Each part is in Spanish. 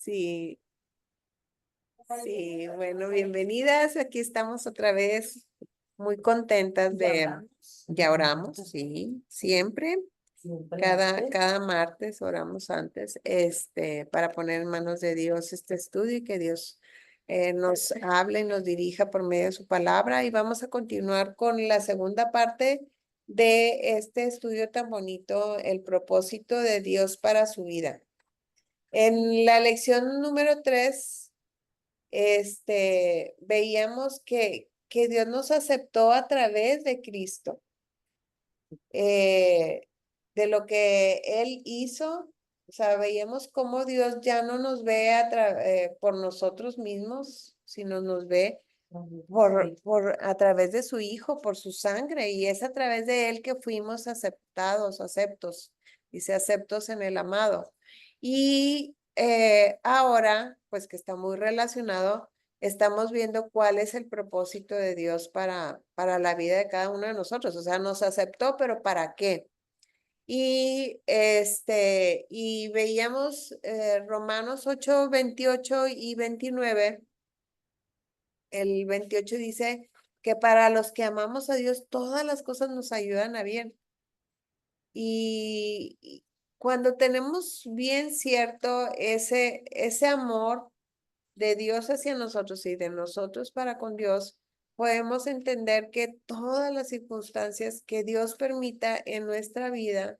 Sí, sí, bueno, bienvenidas. Aquí estamos otra vez muy contentas ya oramos, sí, siempre. Cada martes oramos antes, para poner en manos de Dios este estudio y que Dios nos hable y nos dirija por medio de su palabra. Y vamos a continuar con la segunda parte de este estudio tan bonito, el propósito de Dios para su vida. En la lección número 3, veíamos que Dios nos aceptó a través de Cristo, de lo que Él hizo. O sea, veíamos cómo Dios ya no nos ve por nosotros mismos, sino nos ve a través de su Hijo, por su sangre, y es a través de Él que fuimos aceptos, dice aceptos en el amado. Y ahora, pues que está muy relacionado, estamos viendo cuál es el propósito de Dios para la vida de cada uno de nosotros. O sea, nos aceptó, pero ¿para qué? Y veíamos Romanos 8, 28 y 29. El 28 dice que para los que amamos a Dios, todas las cosas nos ayudan a bien. Y cuando tenemos bien cierto ese amor de Dios hacia nosotros y de nosotros para con Dios, podemos entender que todas las circunstancias que Dios permita en nuestra vida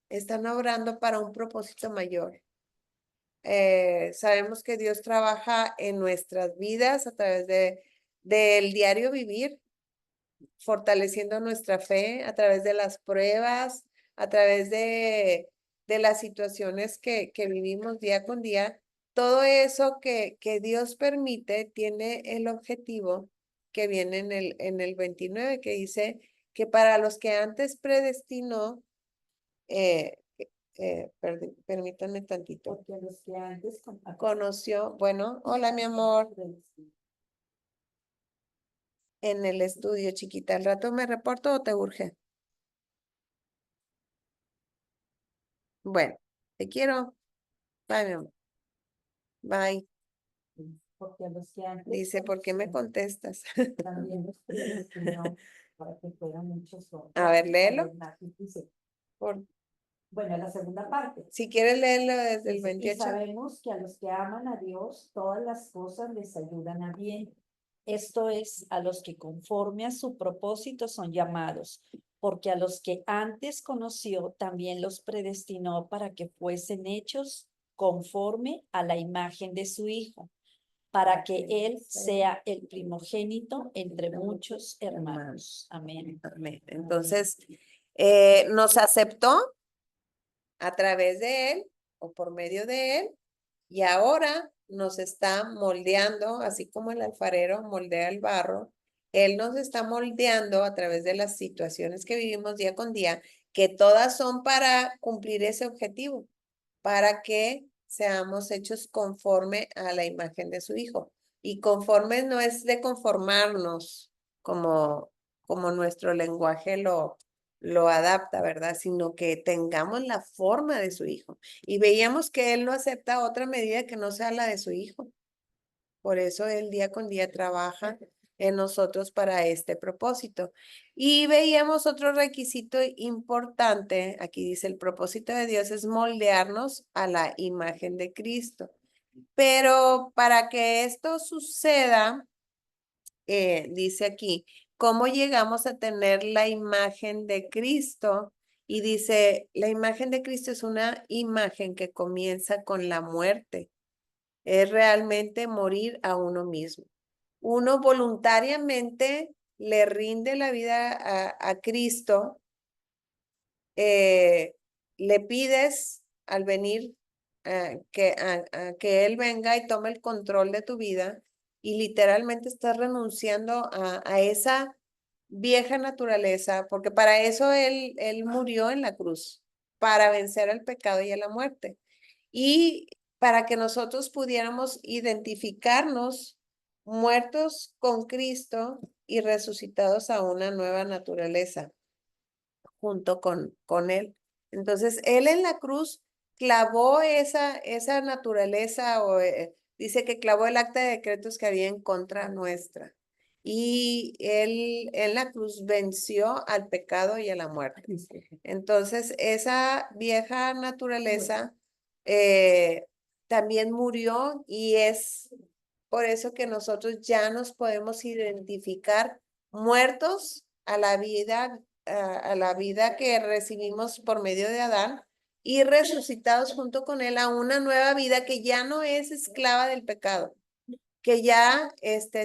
están obrando para un propósito mayor. Sabemos que Dios trabaja en nuestras vidas a través del diario vivir, fortaleciendo nuestra fe a través de las pruebas, a través de las situaciones que vivimos día con día. Todo eso que Dios permite tiene el objetivo que viene en el 29, que dice que para los que antes predestinó, permítanme tantito. Porque los que antes Conoció, bueno, hola mi amor, en el estudio, chiquita. ¿Al rato me reporto o te urge? Bueno, te quiero. Bye, mi amor. Bye. Porque los que antes Dice, ¿por qué me contestas? también los predestinó para que fueran muchos hombres. A ver, léelo. Dice, Por, bueno, la segunda parte. si quieres leerlo desde el Dice, 28. y sabemos que a los que aman a Dios, todas las cosas les ayudan a bien. Esto es, a los que conforme a su propósito son llamados, porque a los que antes conoció, también los predestinó para que fuesen hechos conforme a la imagen de su Hijo, para que Él sea el primogénito entre muchos hermanos. Amén. Amén. Entonces, nos aceptó a través de Él o por medio de Él, y ahora nos está moldeando, así como el alfarero moldea el barro. Él nos está moldeando a través de las situaciones que vivimos día con día, que todas son para cumplir ese objetivo, para que seamos hechos conforme a la imagen de su Hijo. Y conforme no es de conformarnos como nuestro lenguaje lo adapta, ¿verdad? Sino que tengamos la forma de su Hijo. Y veíamos que Él no acepta otra medida que no sea la de su Hijo. Por eso Él día con día trabaja en nosotros para este propósito. Y veíamos otro requisito importante. Aquí dice, el propósito de Dios es moldearnos a la imagen de Cristo. Pero para que esto suceda, dice aquí, ¿cómo llegamos a tener la imagen de Cristo? Y dice, la imagen de Cristo es una imagen que comienza con la muerte. Es realmente morir a uno mismo. Uno voluntariamente le rinde la vida a Cristo, le pides al venir que Él venga y tome el control de tu vida, y literalmente estás renunciando a esa vieja naturaleza, porque para eso Él murió en la cruz, para vencer al pecado y a la muerte. Y para que nosotros pudiéramos identificarnos muertos con Cristo y resucitados a una nueva naturaleza junto con Él. Entonces, Él en la cruz clavó esa naturaleza, o dice que clavó el acta de decretos que había en contra nuestra. Y él en la cruz venció al pecado y a la muerte. Entonces, esa vieja naturaleza también murió, y es por eso que nosotros ya nos podemos identificar muertos a la vida, a la vida que recibimos por medio de Adán, y resucitados junto con él a una nueva vida que ya no es esclava del pecado, que ya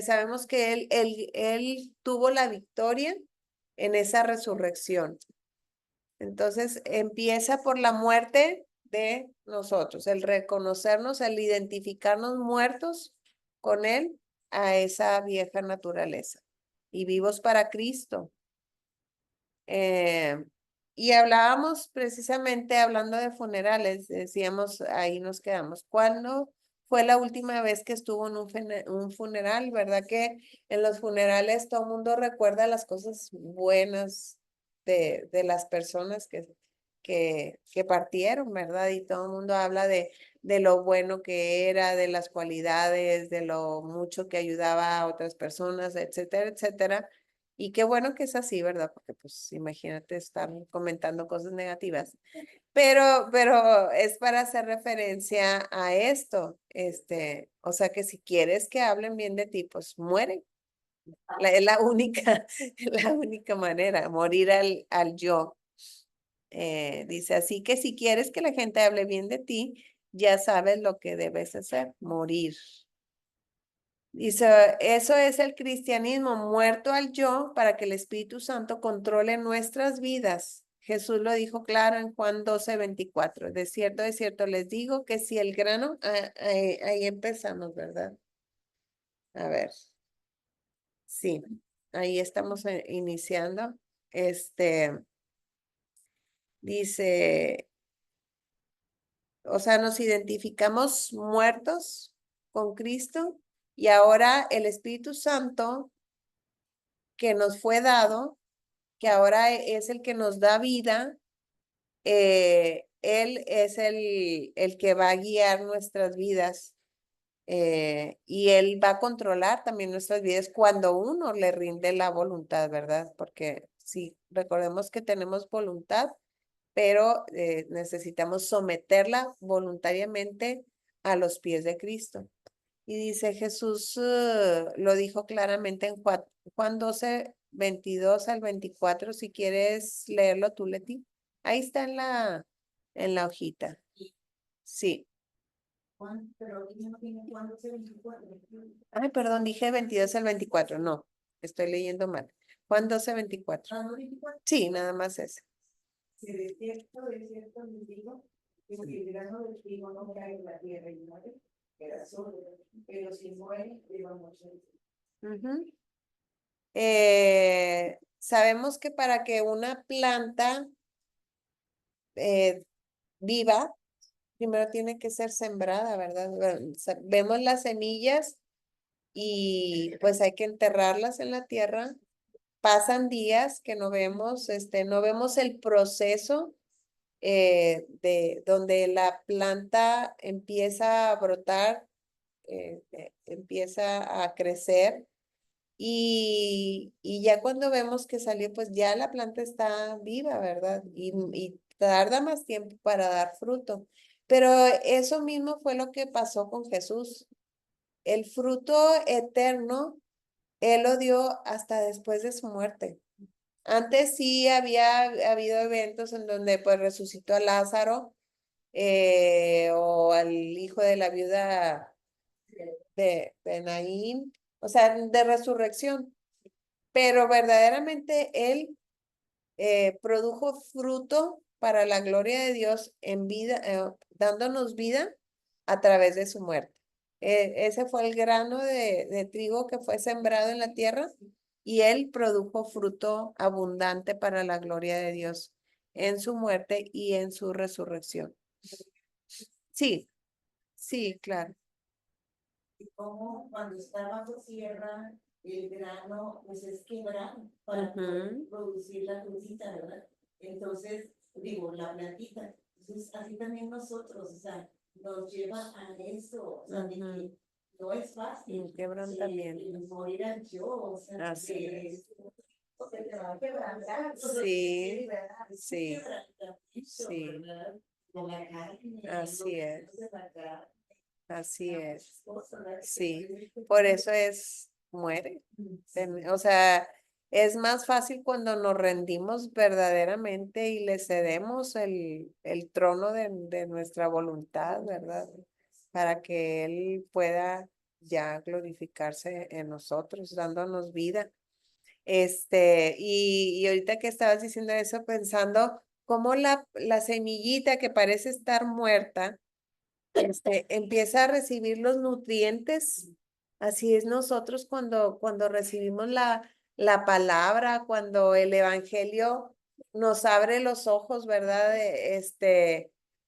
sabemos que él tuvo la victoria en esa resurrección. Entonces empieza por la muerte de nosotros, el reconocernos, el identificarnos muertos con él a esa vieja naturaleza y vivos para Cristo. Y hablábamos precisamente, hablando de funerales, decíamos, ahí nos quedamos. ¿Cuándo fue la última vez que estuvo en un funeral? ¿Verdad que en los funerales todo el mundo recuerda las cosas buenas de las personas que partieron, ¿verdad? Y todo el mundo habla de lo bueno que era, de las cualidades, de lo mucho que ayudaba a otras personas, etcétera, etcétera. Y qué bueno que es así, ¿verdad? Porque pues imagínate estar comentando cosas negativas. Pero es para hacer referencia a esto. O sea que si quieres que hablen bien de ti, pues muere. Es la única, la única manera, morir al yo. Dice, así que si quieres que la gente hable bien de ti, ya sabes lo que debes hacer, morir. Dice, eso es el cristianismo, muerto al yo para que el Espíritu Santo controle nuestras vidas. Jesús lo dijo claro en Juan 12:24. De cierto les digo que si el grano, ahí empezamos, ¿verdad? A ver, sí, ahí estamos iniciando. Dice, o sea, nos identificamos muertos con Cristo, y ahora el Espíritu Santo que nos fue dado, que ahora es el que nos da vida, él es el que va a guiar nuestras vidas, y él va a controlar también nuestras vidas cuando uno le rinde la voluntad, ¿verdad? Porque sí, recordemos que tenemos voluntad, pero necesitamos someterla voluntariamente a los pies de Cristo. Y dice Jesús, lo dijo claramente en Juan 12:22 al 24. Si quieres leerlo tú, Leti. Ahí está en la hojita. Sí. Ay, perdón, dije 22 al 24. No, estoy leyendo mal. Juan 12:24. Sí, nada más ese. Si de cierto les digo, que si el grano del trigo no cae en la tierra y muere, queda solo, pero si muere, lleva mucho. Sabemos que para que una planta viva, primero tiene que ser sembrada, ¿verdad? Vemos las semillas y pues hay que enterrarlas en la tierra. Pasan días que no vemos el proceso de donde la planta empieza a brotar, empieza a crecer, y ya cuando vemos que salió, pues ya la planta está viva, ¿verdad? Y tarda más tiempo para dar fruto. Pero eso mismo fue lo que pasó con Jesús. El fruto eterno, él lo dio hasta después de su muerte. Antes sí había habido eventos en donde pues resucitó a Lázaro, o al hijo de la viuda de Naín, o sea, de resurrección. Pero verdaderamente él produjo fruto para la gloria de Dios en vida, dándonos vida a través de su muerte. Ese fue el grano de trigo que fue sembrado en la tierra, y él produjo fruto abundante para la gloria de Dios en su muerte y en su resurrección. Sí, sí, claro. Y como cuando está bajo tierra, el grano pues es quebrado para poder producir la frucita, ¿verdad? Entonces, digo, la plantita. Entonces, así también nosotros, o sea, nos lleva a eso, o sea, de Ujú. que no es fácil. Un quebrantamiento. El morir al yo, o sea, Así que es. se te va a quebrantar. Sí, ¿verdad? Es un sí, quebrantamiento, sí. ¿verdad? De la carne, Así es. los de la carne, Así es. cosas, ¿verdad? Sí, por eso muere. O sea, es más fácil cuando nos rendimos verdaderamente y le cedemos el trono de nuestra voluntad, ¿verdad? Para que Él pueda ya glorificarse en nosotros, dándonos vida. Y ahorita que estabas diciendo eso, pensando cómo la semillita que parece estar muerta, empieza a recibir los nutrientes. Así es nosotros cuando recibimos la palabra, cuando el evangelio nos abre los ojos, ¿verdad?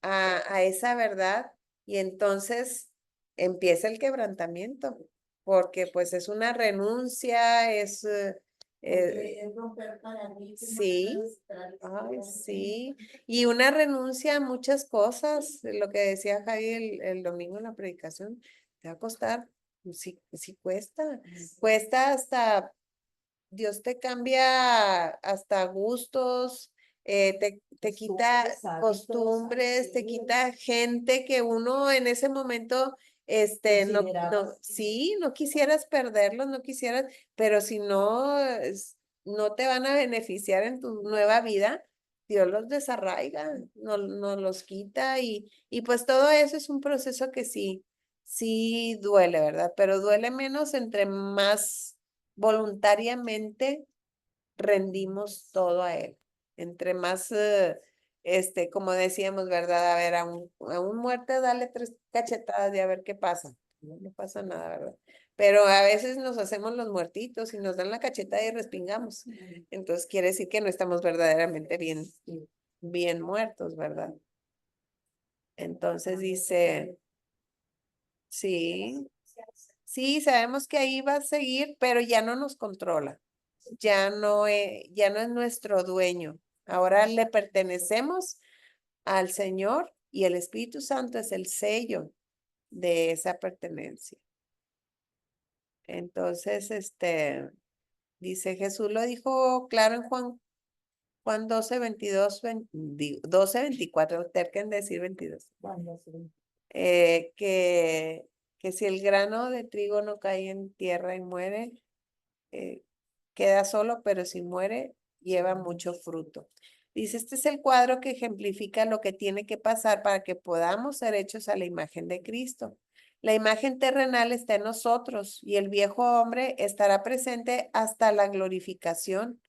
A esa verdad. Y entonces empieza el quebrantamiento, porque pues es una renuncia, Es romper paradigmas. sí, ay, sí. Y una renuncia a muchas cosas, lo que decía Javi el domingo en la predicación, te va a costar, sí, sí cuesta, cuesta hasta, Dios te cambia hasta gustos, te quita Costumbres, hábitos, costumbres, te así quita gente que uno en ese momento, Consideraba. sí, no quisieras perderlos, no quisieras, pero si no, no te van a beneficiar en tu nueva vida, Dios los desarraiga, no los quita y pues todo eso es un proceso que sí duele, ¿verdad? Pero duele menos entre más voluntariamente rendimos todo a Él. Entre más, como decíamos, ¿verdad? A ver, a un muerto dale 3 cachetadas y a ver qué pasa. No pasa nada, ¿verdad? Pero a veces nos hacemos los muertitos y nos dan la cachetada y respingamos. Entonces quiere decir que no estamos verdaderamente bien muertos, ¿verdad? Entonces dice, sí, sí, sabemos que ahí va a seguir, pero ya no nos controla. Ya no es nuestro dueño. Ahora le pertenecemos al Señor y el Espíritu Santo es el sello de esa pertenencia. Entonces, dice Jesús lo dijo claro en Juan 12:22, 12:24, terquen decir 22, eh, que, que si el grano de trigo no cae en tierra y muere, eh, queda solo, pero si muere, lleva mucho fruto. Dice, este es el cuadro que ejemplifica lo que tiene que pasar para que podamos ser hechos a la imagen de Cristo. La imagen terrenal está en nosotros y el viejo hombre estará presente hasta la glorificación,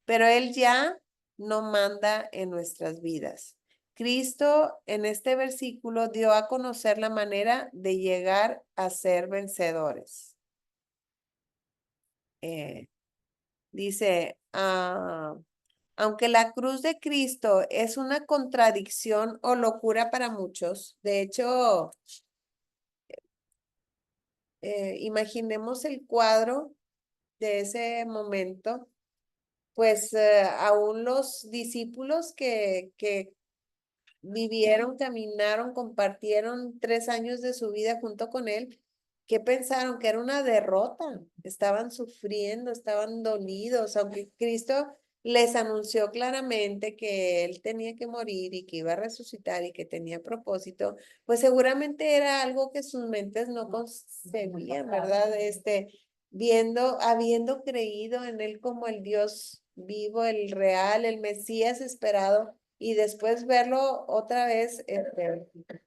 pero él ya no manda en nuestras vidas. Cristo en este versículo dio a conocer la manera de llegar a ser vencedores. Dice, aunque la cruz de Cristo es una contradicción o locura para muchos, de hecho, imaginemos el cuadro de ese momento, pues aún los discípulos que vivieron, caminaron, compartieron 3 años de su vida junto con él, ¿qué pensaron? Que era una derrota. Estaban sufriendo, estaban dolidos, aunque Cristo les anunció claramente que él tenía que morir y que iba a resucitar y que tenía propósito, pues seguramente era algo que sus mentes no concebían, ¿verdad? Habiendo creído en él como el Dios vivo, el real, el Mesías esperado y después verlo otra vez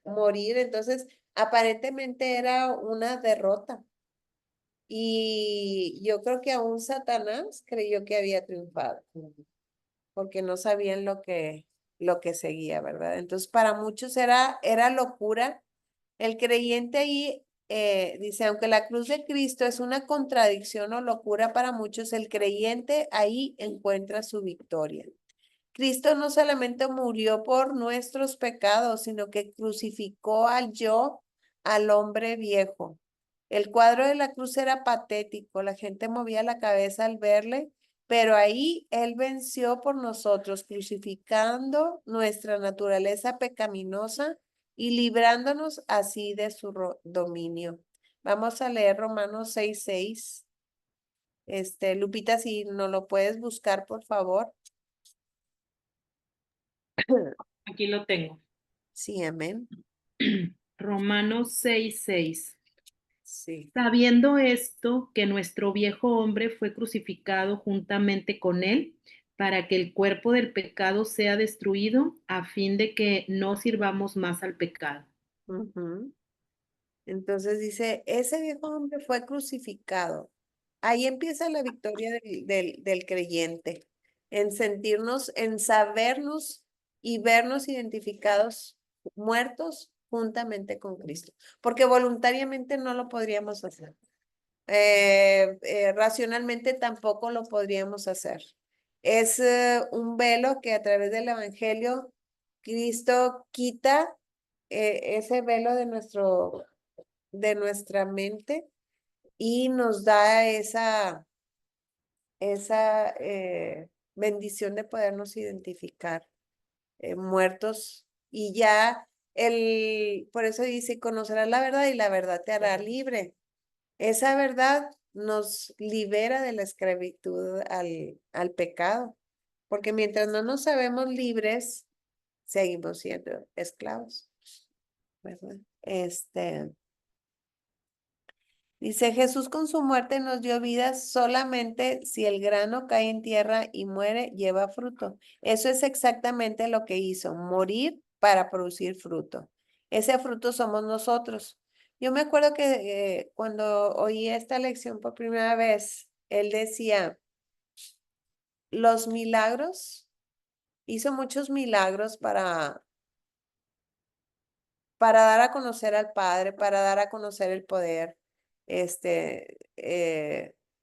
morir. Entonces, aparentemente era una derrota. Y yo creo que aún Satanás creyó que había triunfado, porque no sabían lo que seguía, ¿verdad? Entonces, para muchos era locura. El creyente ahí dice, aunque la cruz de Cristo es una contradicción o locura para muchos, el creyente ahí encuentra su victoria. Cristo no solamente murió por nuestros pecados, sino que crucificó al hombre viejo. El cuadro de la cruz era patético, la gente movía la cabeza al verle pero ahí Él venció por nosotros, crucificando nuestra naturaleza pecaminosa y librándonos así de su dominio. Vamos a leer Romanos 6:6. Lupita, si no lo puedes buscar, por favor. Aquí lo tengo. Sí, amén. Romanos 6:6. Sí. Sabiendo esto, que nuestro viejo hombre fue crucificado juntamente con él, para que el cuerpo del pecado sea destruido, a fin de que no sirvamos más al pecado. Ujú. Entonces dice, ese viejo hombre fue crucificado. Ahí empieza la victoria del creyente, en sentirnos, en sabernos y vernos identificados, muertos juntamente con Cristo, porque voluntariamente no lo podríamos hacer. Racionalmente tampoco lo podríamos hacer. Es un velo que a través del Evangelio Cristo quita ese velo de nuestra mente y nos da esa bendición de podernos identificar muertos y ya por eso dice, conocerás la verdad y la verdad te hará libre. Esa verdad nos libera de la esclavitud al pecado, porque mientras no nos sabemos libres, seguimos siendo esclavos, ¿verdad? Dice, Jesús con su muerte nos dio vida solamente si el grano cae en tierra y muere, lleva fruto. Eso es exactamente lo que hizo, morir para producir fruto. Ese fruto somos nosotros. Yo me acuerdo que cuando oí esta lección por primera vez, él decía, los milagros, hizo muchos milagros para dar a conocer al Padre, para dar a conocer el poder,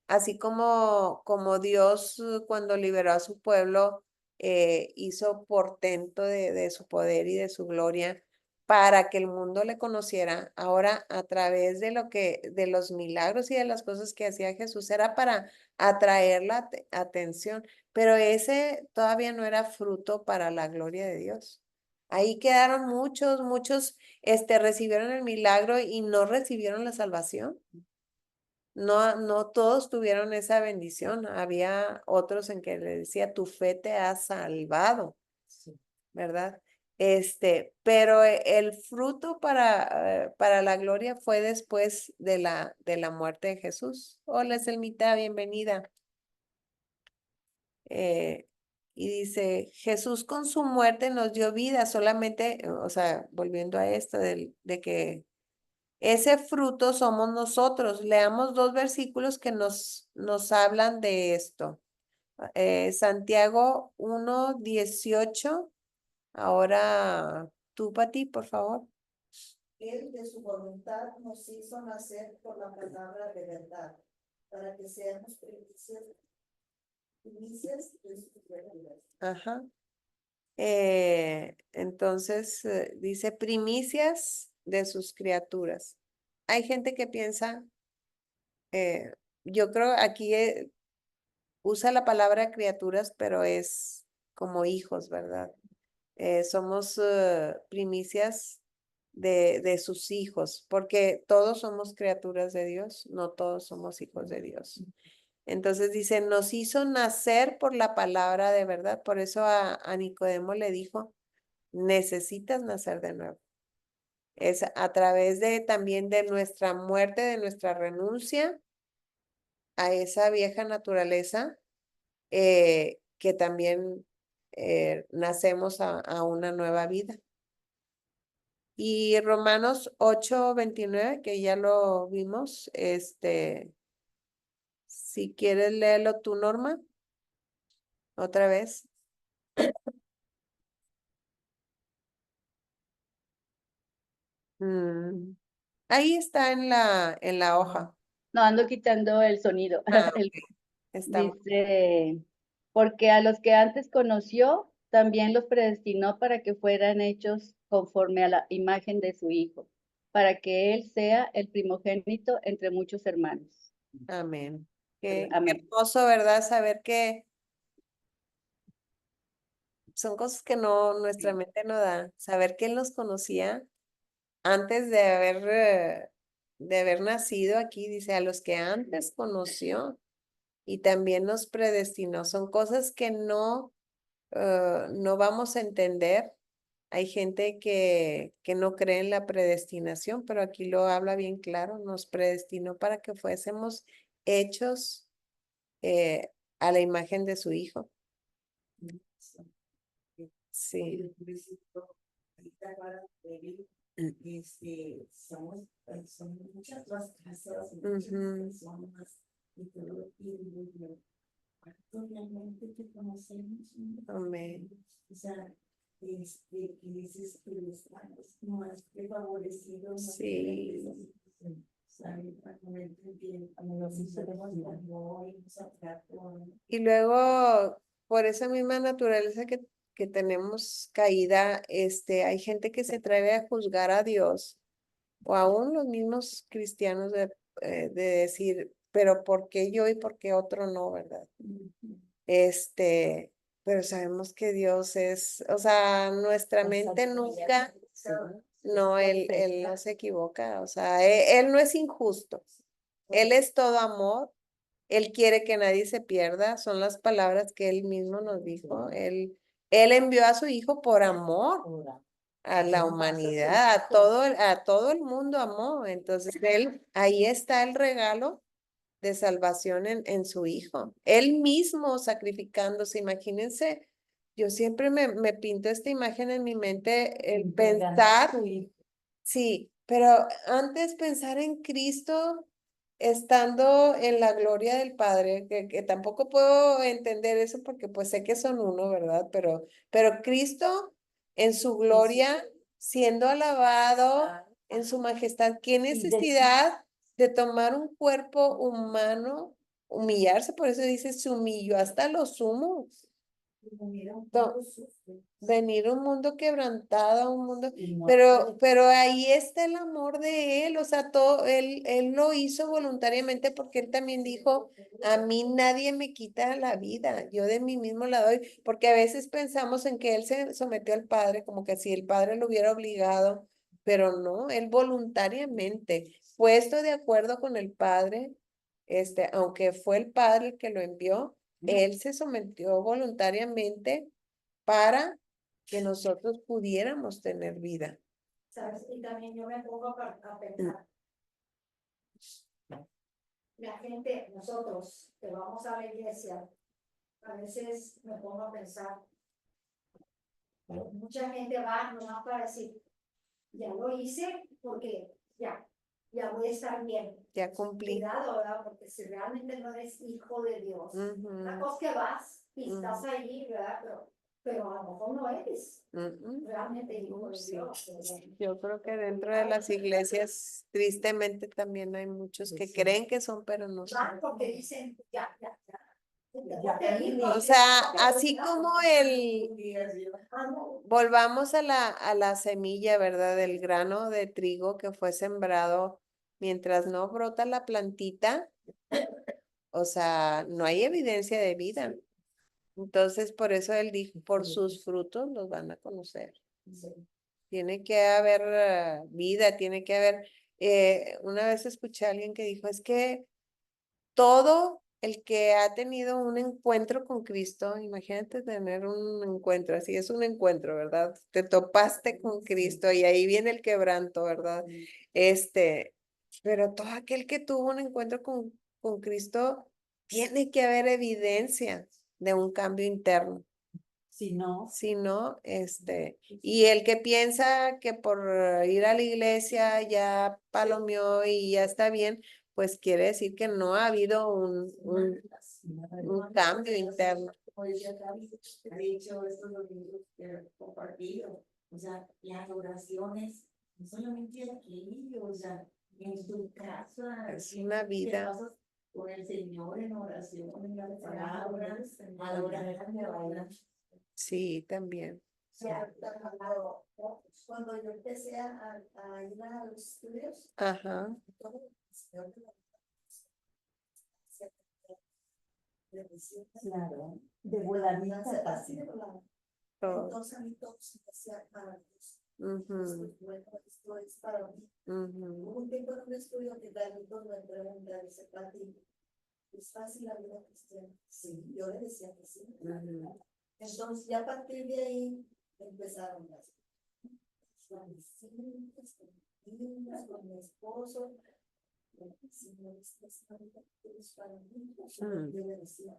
así como Dios cuando liberó a su pueblo, hizo portento de su poder y de su gloria para que el mundo le conociera. Ahora, a través de los milagros y de las cosas que hacía Jesús, era para atraer la atención, pero ese todavía no era fruto para la gloria de Dios. Ahí quedaron muchos recibieron el milagro y no recibieron la salvación. No todos tuvieron esa bendición. Había otros en que le decía, tu fe te ha salvado, ¿verdad? Pero el fruto para la gloria fue después de la muerte de Jesús. Hola, Selmita, bienvenida. Y dice, Jesús con su muerte nos dio vida solamente, o sea, volviendo a esto de que ese fruto somos nosotros. Leamos 2 versículos que nos hablan de esto. Santiago 1:18. Ahora tú, Pati, por favor. Él de su voluntad nos hizo nacer por la palabra de verdad, para que seamos primicias de sus criaturas. Ajá. Entonces, dice primicias de sus criaturas. Hay gente que piensa, yo creo aquí usa la palabra criaturas, pero es como hijos, ¿verdad? Somos primicias de sus hijos, porque todos somos criaturas de Dios, no todos somos hijos de Dios. Entonces dice, nos hizo nacer por la palabra de verdad. Por eso a Nicodemo le dijo, necesitas nacer de nuevo. Es a través también de nuestra muerte, de nuestra renuncia a esa vieja naturaleza, que también nacemos a una nueva vida. Y Romanos 8:29, que ya lo vimos, si quieres leerlo tú, Norma, otra vez. Ahí está en la hoja. No, ando quitando el sonido. Ok, estamos. Dice, porque a los que antes conoció, también los predestinó para que fueran hechos conforme a la imagen de su Hijo, para que Él sea el primogénito entre muchos hermanos. Amén. Qué Amén. hermoso, ¿verdad? Saber que son cosas que nuestra mente no da. Saber que Él nos conocía antes de haber nacido aquí, dice, a los que antes conoció y también nos predestinó. Son cosas que no vamos a entender. Hay gente que no cree en la predestinación, pero aquí lo habla bien claro, nos predestinó para que fuésemos hechos a la imagen de su Hijo. Sí. Ahorita para vivir, somos muchas las casas, muchas Ujú. personas y todo, y ¿cuánto realmente te conocemos? Amén. O sea, que dices que estamos más que favorecidos. Sí. Y luego, por esa misma naturaleza que tenemos caída, hay gente que se atreve a juzgar a Dios, o aún los mismos cristianos de decir, pero ¿por qué yo y por qué otro no, verdad? Pero sabemos que Dios es, o sea, nuestra mente nunca, no, él no se equivoca, o sea, él no es injusto, Él es todo amor. Él quiere que nadie se pierda, son las palabras que él mismo nos dijo. Él envió a su hijo por amor a la humanidad, a todo el mundo amó. Entonces, ahí está el regalo de salvación en su hijo. Él mismo sacrificándose, imagínense, yo siempre me pinto esta imagen en mi mente, el pensar. Sí, pero antes pensar en Cristo estando en la gloria del Padre, que tampoco puedo entender eso porque pues sé que son uno, ¿verdad? Pero Cristo en su gloria, siendo alabado en su majestad, ¿qué necesidad de tomar un cuerpo humano, humillarse? Por eso dice, se humilló hasta lo sumo. Venir a un mundo quebrantado, a un mundo, pero ahí está el amor de él, o sea, él lo hizo voluntariamente porque él también dijo, a mí nadie me quita la vida, yo de mí mismo la doy, porque a veces pensamos en que él se sometió al Padre, como que si el Padre lo hubiera obligado, pero no, él voluntariamente, puesto de acuerdo con el Padre, aunque fue el Padre el que lo envió, él se sometió voluntariamente para que nosotros pudiéramos tener vida. ¿Sabes? Y también yo me pongo a pensar. La gente, nosotros que vamos a la iglesia, a veces me pongo a pensar, mucha gente va nomás para decir, ya lo hice porque ya voy a estar bien. Ya cumplí. Cuidado, ¿verdad? Porque si realmente no eres hijo de Dios, una Ujú, cosa que vas y estás ahí, ¿verdad? Pero a lo mejor no eres ujú. realmente hijo de Sí. Dios. Yo creo que dentro de las iglesias, tristemente, también hay muchos que creen que son, pero no son. Van porque dicen, ya. O sea, así como volvamos a la semilla, ¿verdad? Del grano de trigo que fue sembrado mientras no brota la plantita, o sea, no hay evidencia de vida. Entonces, por eso él dijo, por sus frutos los van a conocer. Tiene que haber vida, tiene que haber, una vez escuché a alguien que dijo, es que todo el que ha tenido un encuentro con Cristo, imagínate tener un encuentro, así es un encuentro, ¿verdad? Te topaste con Cristo y ahí viene el quebranto, ¿verdad? Pero todo aquel que tuvo un encuentro con Cristo, tiene que haber evidencia de un cambio interno. Si no, Si no, y el que piensa que por ir a la iglesia ya palomeó y ya está bien, pues quiere decir que no ha habido un cambio interno. Ha dicho estos domingos que he compartido, o sea, las oraciones, no solamente aquí, o sea, en tu casa, Es una vida. te pasas con el Señor en oración, en la palabra, adorar. Sí, también. Cuando yo empecé a ir a los estudios, Ajá. todo el Señor de decir. Claro, de Así voladita. así de volada. todo. Entonces a mí todo se me hacía maravilloso. Ujú, Bueno, esto es para mí. ujú. Hubo un tiempo en un estudio que Carlitos me pregunta, dice, Pati, ¿es fácil la vida cristiana? Sí, yo le decía que sí. Entonces, ya a partir de ahí empezaron las visitas, con mis hijas, con mi esposo. Señor, esta es la vida que es para mí. Yo le decía.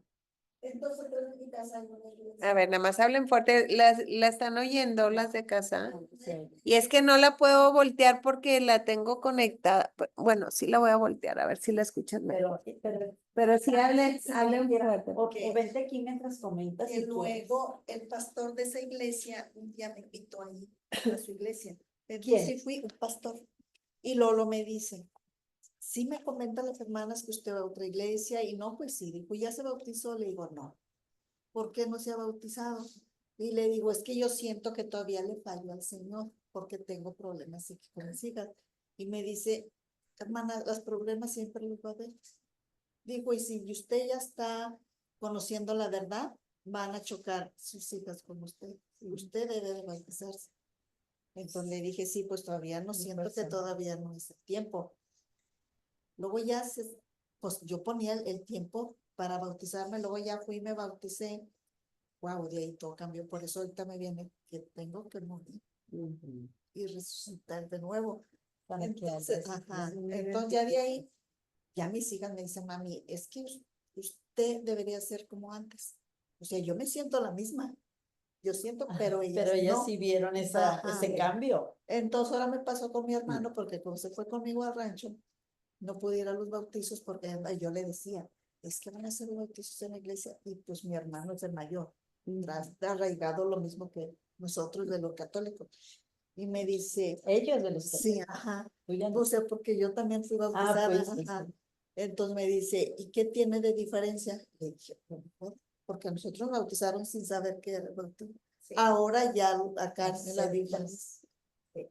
Entonces, pero en mi casa hay una iglesia. A ver, nada más hablen fuerte. La están oyendo las de casa. Sí. Y es que no la puedo voltear porque la tengo conectada. Bueno, sí la voy a voltear, a ver si la escuchan mejor. Pero sí hablen fuerte. O vente aquí mientras comentas. Que si quieres. luego el pastor de esa iglesia un día me invitó ahí a su iglesia. ¿Quién? Entonces fui un pastor y Lolo me dice, sí me comentan las hermanas que usted va a otra iglesia y no, pues sí, dijo, ¿ya se bautizó? Le digo, no. ¿Por qué no se ha bautizado? Y le digo, es que yo siento que todavía le fallo al Señor porque tengo problemas psíquicos con mis hijas. Y me dice, hermana, los problemas siempre los va a haber. Dijo, y si usted ya está conociendo la verdad, van a chocar sus hijas con usted. Usted debe de bautizarse. Entonces le dije, sí, pues todavía no siento que todavía no es el tiempo. Luego ya, pues yo ponía el tiempo para bautizarme, luego ya fui y me bauticé. Wow, de ahí todo cambió. Por eso ahorita me viene que tengo que morir y resucitar de nuevo. Entonces, entonces ya de ahí, ya mis hijas me dicen, mami, es que usted debería ser como antes. O sea, yo me siento la misma. Yo siento, pero ellas no. sí vieron ese Ajá. cambio. Entonces ahora me pasó con mi hermano, porque como se fue conmigo al rancho, no pude ir a los bautizos porque yo le decía, es que van a hacer los bautizos en la iglesia, y pues mi hermano es el mayor, arraigado lo mismo que nosotros de los católicos. Y me dice, Ellos de los sí, ajá, Tú ya no. no sé, porque yo también fui bautizada, pues, ajá. Entonces me dice, ¿y qué tiene de diferencia? Le dije, porque a nosotros nos bautizaron sin saber qué era el bautismo. Ahora ya acá en la Biblia.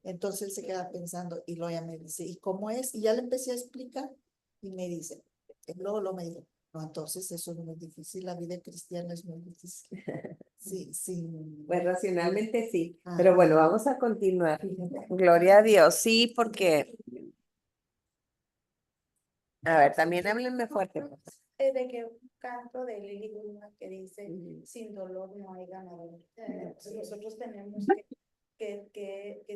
Entonces él se queda pensando y luego ya me dice, ¿y cómo es? Y ya le empecé a explicar y me dice, luego me dijo, no, entonces eso es muy difícil, la vida cristiana es muy difícil. Sí, sí. Pues racionalmente sí. Ajá. Pero bueno, vamos a continuar. Gloria a Dios. Sí, porque. A ver, también háblenme fuerte. De que un canto de Lili Guzmán que dice, sin dolor no hay ganador. Entonces nosotros tenemos que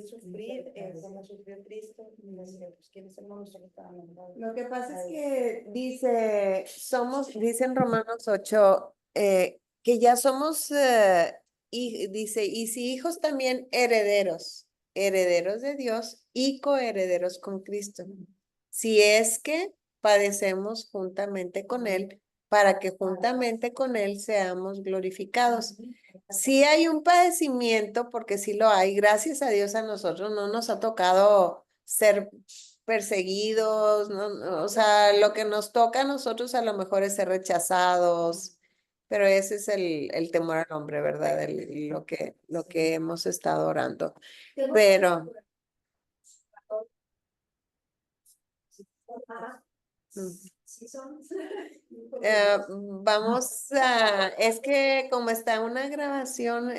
sufrir como sufrió Cristo, pues, ¿quiénes somos nosotros para nombrar? Lo que pasa es que dice en Romanos 8, que ya somos, y dice, y si hijos también herederos, herederos de Dios y coherederos con Cristo. Si es que padecemos juntamente con Él, para que juntamente con Él seamos glorificados. Sí hay un padecimiento, porque sí lo hay, gracias a Dios a nosotros no nos ha tocado ser perseguidos, o sea, lo que nos toca a nosotros a lo mejor es ser rechazados, pero ese es el temor al hombre, ¿verdad? Lo que hemos estado orando. Pero es que como está una grabación,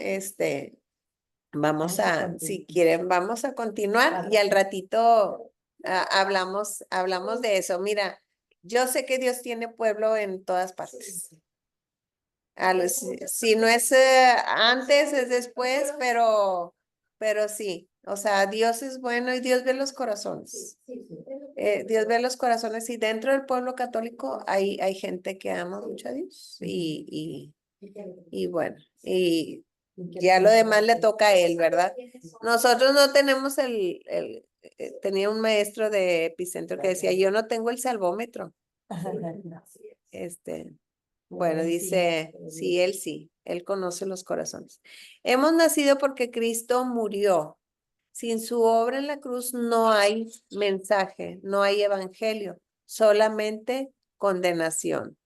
si quieren, vamos a continuar y al ratito hablamos de eso. Mira, yo sé que Dios tiene pueblo en todas partes. Si no es antes, es después, pero sí. O sea, Dios es bueno y Dios ve los corazones. Dios ve los corazones y dentro del pueblo católico hay gente que ama mucho a Dios y bueno, y ya lo demás le toca a él, ¿verdad? Nosotros no tenemos tenía un maestro de Epicentro que decía, yo no tengo el salvómetro. Bueno, dice, sí, él conoce los corazones. Hemos nacido porque Cristo murió. Sin su obra en la cruz no hay mensaje, no hay evangelio, solamente condenación.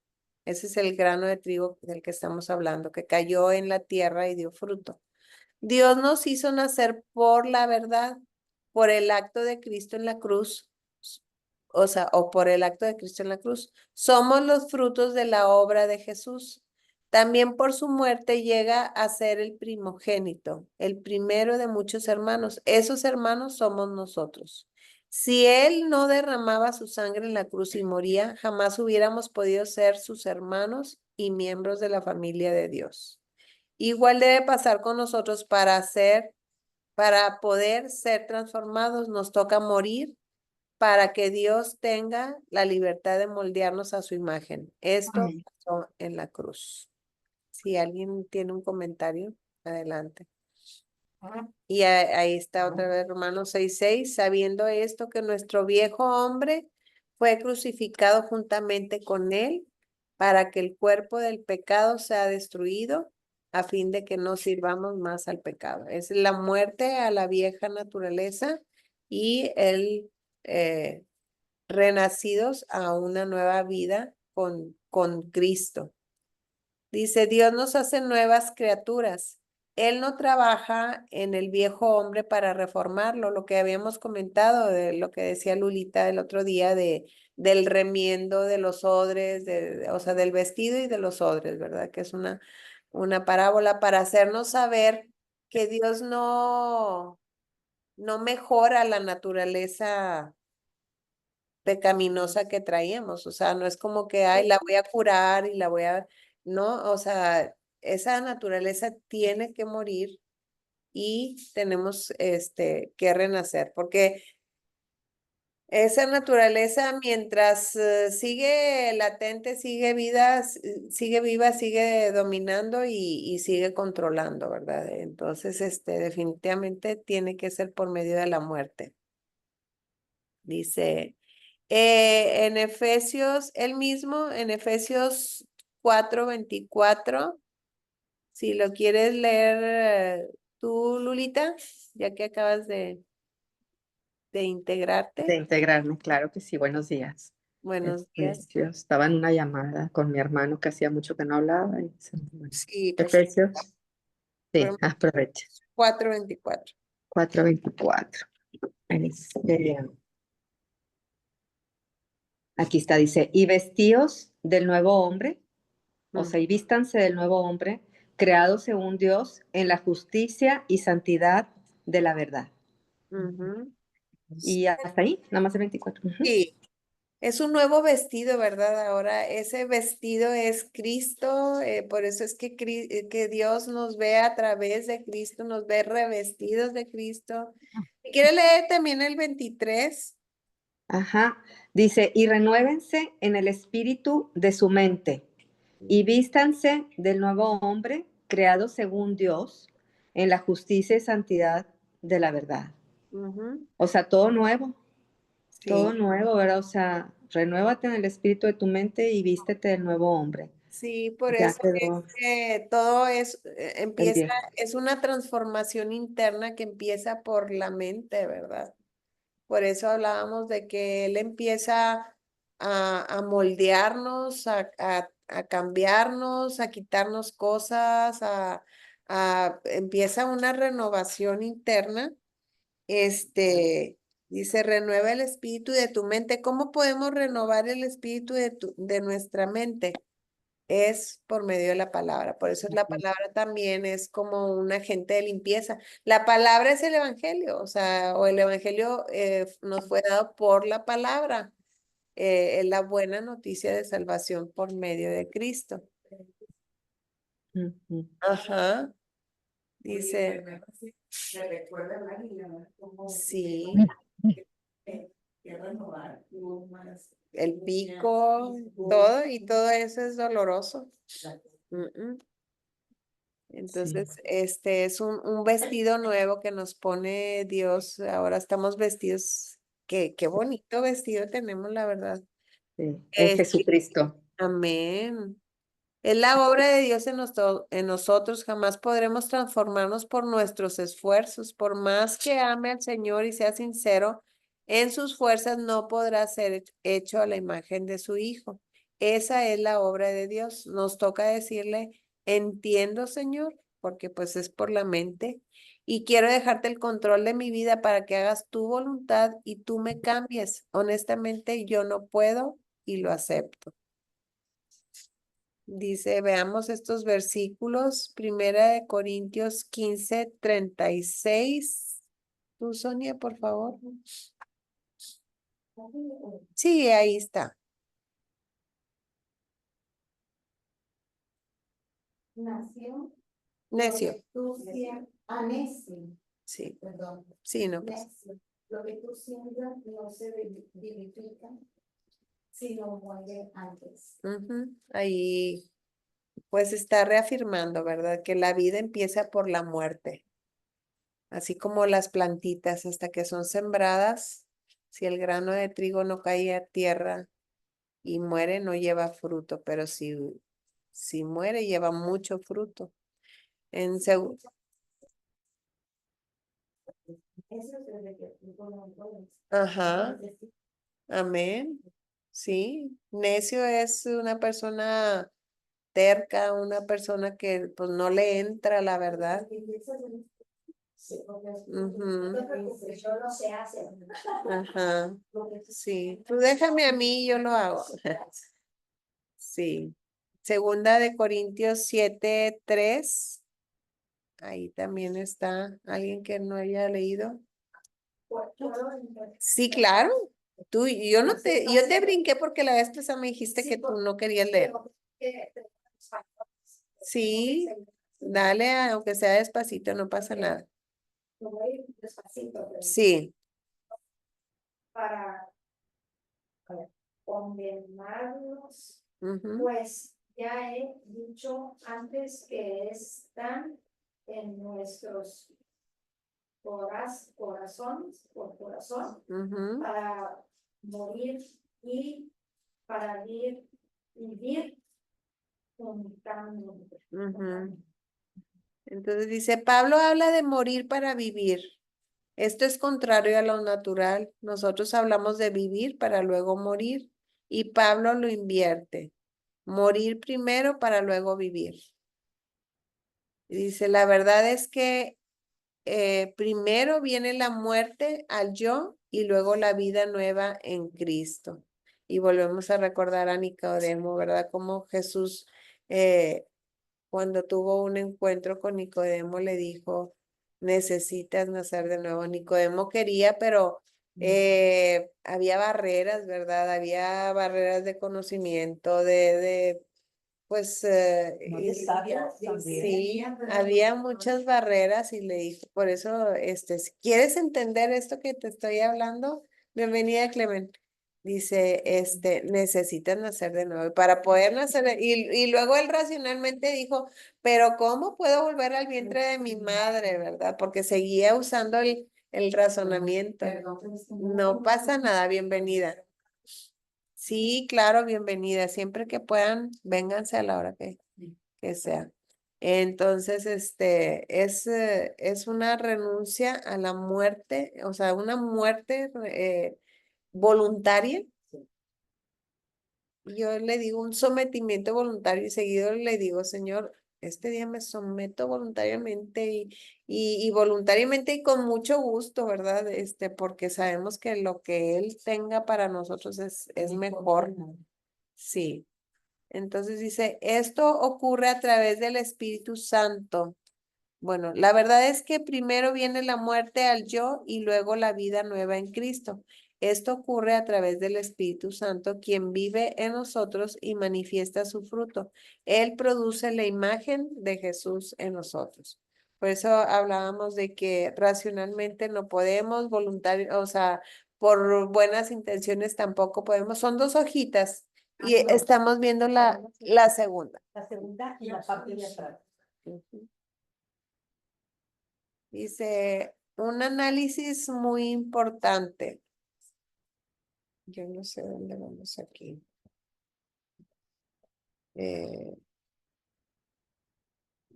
Ese es el grano de trigo del que estamos hablando, que cayó en la tierra y dio fruto. Dios nos hizo nacer por la verdad, por el acto de Cristo en la cruz. o sea, o por el acto de Cristo en la cruz. Somos los frutos de la obra de Jesús. También por su muerte llega a ser el primogénito, el primero de muchos hermanos. Esos hermanos somos nosotros. Si Él no derramaba su sangre en la cruz y moría, jamás hubiéramos podido ser sus hermanos y miembros de la familia de Dios. Igual debe pasar con nosotros para poder ser transformados, nos toca morir para que Dios tenga la libertad de moldearnos a su imagen. Esto Amén. pasó en la cruz. Si alguien tiene un comentario, adelante. Y ahí está otra vez Romanos 6:6, sabiendo esto que nuestro viejo hombre fue crucificado juntamente con él para que el cuerpo del pecado sea destruido a fin de que no sirvamos más al pecado. Es la muerte a la vieja naturaleza y el renacidos a una nueva vida con Cristo. Dice, Dios nos hace nuevas criaturas. Él no trabaja en el viejo hombre para reformarlo, lo que habíamos comentado, de lo que decía Lulita el otro día del remiendo de los odres, o sea, del vestido y de los odres, ¿verdad? Que es una parábola para hacernos saber que Dios no mejora la naturaleza pecaminosa que traíamos, o sea, no es como que, ay, la voy a curar y la voy a, no, o sea, esa naturaleza tiene que morir y tenemos que renacer, porque esa naturaleza mientras sigue latente, sigue vida, sigue viva, sigue dominando y sigue controlando, ¿verdad? Entonces, definitivamente tiene que ser por medio de la muerte. Dice, en Efesios, él mismo, en Efesios 4:24, si lo quieres leer tú, Lulita, ya que acabas de De integrarte. integrarme, claro que sí. Buenos días. Buenos días. Yo estaba en una llamada con mi hermano que hacía mucho que no hablaba. Bueno, Sí, pues Efesios, sí, fueron aprovecha. 4:24. 4:24. Aquí está, dice, y vestíos del nuevo hombre, o sea, y vístanse del nuevo hombre, creado según Dios en la justicia y santidad de la verdad. Ujú. Y hasta ahí, nada más el 24. Sí, es un nuevo vestido, ¿verdad? Ahora ese vestido es Cristo, por eso es que Dios nos ve a través de Cristo, nos ve revestidos de Cristo. ¿Quiere leer también el 23? Ajá, dice, y renuévense en el espíritu de su mente, y vístanse del nuevo hombre, creado según Dios, en la justicia y santidad de la verdad. Ujú. O sea, todo nuevo, Sí, ¿verdad? O sea, renuévate en el espíritu de tu mente y vístete del nuevo hombre. sí, por Ya eso es quedó que todo el empieza, viejo. es una transformación interna que empieza por la mente, ¿verdad? Por eso hablábamos de que Él empieza a moldearnos, a cambiarnos, a quitarnos cosas, empieza una renovación interna. Dice, renueva el espíritu de tu mente. ¿Cómo podemos renovar el espíritu de nuestra mente? Es por medio de la palabra. Por eso la palabra también es como un agente de limpieza. La palabra es el evangelio, o sea, o el evangelio nos fue dado por la palabra. Es la buena noticia de salvación por medio de Cristo. Ujú. Ajá. Dice, Me recuerda a la vida, ¿no? Como sí, que renovar plumas. el pico, todo, y todo eso es doloroso. Entonces, este es un vestido nuevo que nos pone Dios. Ahora estamos vestidos. Qué bonito vestido tenemos, la verdad. Sí, en Este, Jesucristo. amén. Es la obra de Dios en nosotros. Jamás podremos transformarnos por nuestros esfuerzos. Por más que ame al Señor y sea sincero, en sus fuerzas no podrá ser hecho a la imagen de su Hijo. Esa es la obra de Dios. Nos toca decirle, entiendo, Señor, porque pues es por la mente. y quiero dejarte el control de mi vida para que hagas tu voluntad y tú me cambies. Honestamente, yo no puedo y lo acepto. Dice, veamos estos versículos, 1 Corintios 15:36. Tú, Sonia, por favor. Sí, ahí está. Nació. Necio. Necio. Sí, Perdón. sí, no pasa. Necio. Lo que tú siembras no se vivifica, sino muere antes. Ujú. Ahí, pues está reafirmando, ¿verdad? Que la vida empieza por la muerte. Así como las plantitas, hasta que son sembradas, si el grano de trigo no cae a tierra y muere, no lleva fruto, pero si muere, lleva mucho fruto. En seg- Eso es desde que tú conoces. Ajá, amén. Sí, necio es una persona terca, una persona que pues no le entra la verdad. Ujú. Yo no sé hacer. Ajá, sí. Tú déjame a mí, yo lo hago. Sí. 2 Corintios 7:3. Ahí también está alguien que no haya leído. Sí, claro. Yo te brinqué porque la vez pasada me dijiste que tú no querías leer. Sí, dale, aunque sea despacito, no pasa nada. Sí. Para condenarnos, Ujú, pues ya he dicho antes que están en nuestros corazones, por corazón, ujú, para morir y para vivir juntamente. ujú. Entonces dice, Pablo habla de morir para vivir. Esto es contrario a lo natural. Nosotros hablamos de vivir para luego morir y Pablo lo invierte. Morir primero para luego vivir. Y dice, la verdad es que primero viene la muerte al yo y luego la vida nueva en Cristo. Y volvemos a recordar a Nicodemo, ¿verdad? Como Jesús, cuando tuvo un encuentro con Nicodemo, le dijo, necesitas nacer de nuevo. Nicodemo quería, pero había barreras, ¿verdad? Había barreras de conocimiento, pues No de sabios también. sí, había muchas barreras y le dije, por eso, si quieres entender esto que te estoy hablando, bienvenida, Clemen. Dice, necesitas nacer de nuevo. Y para poder nacer, y luego él racionalmente dijo, pero ¿cómo puedo volver al vientre de mi madre, verdad? Porque seguía usando el razonamiento. No pasa nada, bienvenida. Sí, claro, bienvenida. Siempre que puedan, vénganse a la hora que sea. Entonces, es una renuncia a la muerte, o sea, una muerte voluntaria. Yo le digo un sometimiento voluntario y seguido le digo, Señor, este día me someto voluntariamente y voluntariamente y con mucho gusto, ¿verdad? Porque sabemos que lo que Él tenga para nosotros es mejor. Sí. Entonces dice, esto ocurre a través del Espíritu Santo. Bueno, la verdad es que primero viene la muerte al yo y luego la vida nueva en Cristo. Esto ocurre a través del Espíritu Santo, quien vive en nosotros y manifiesta su fruto. Él produce la imagen de Jesús en nosotros. Por eso hablábamos de que racionalmente no podemos, o sea, por buenas intenciones tampoco podemos. Son 2 hojitas y estamos viendo la segunda. La segunda y la parte de atrás. Ujú. Dice, un análisis muy importante. Yo no sé dónde vamos aquí.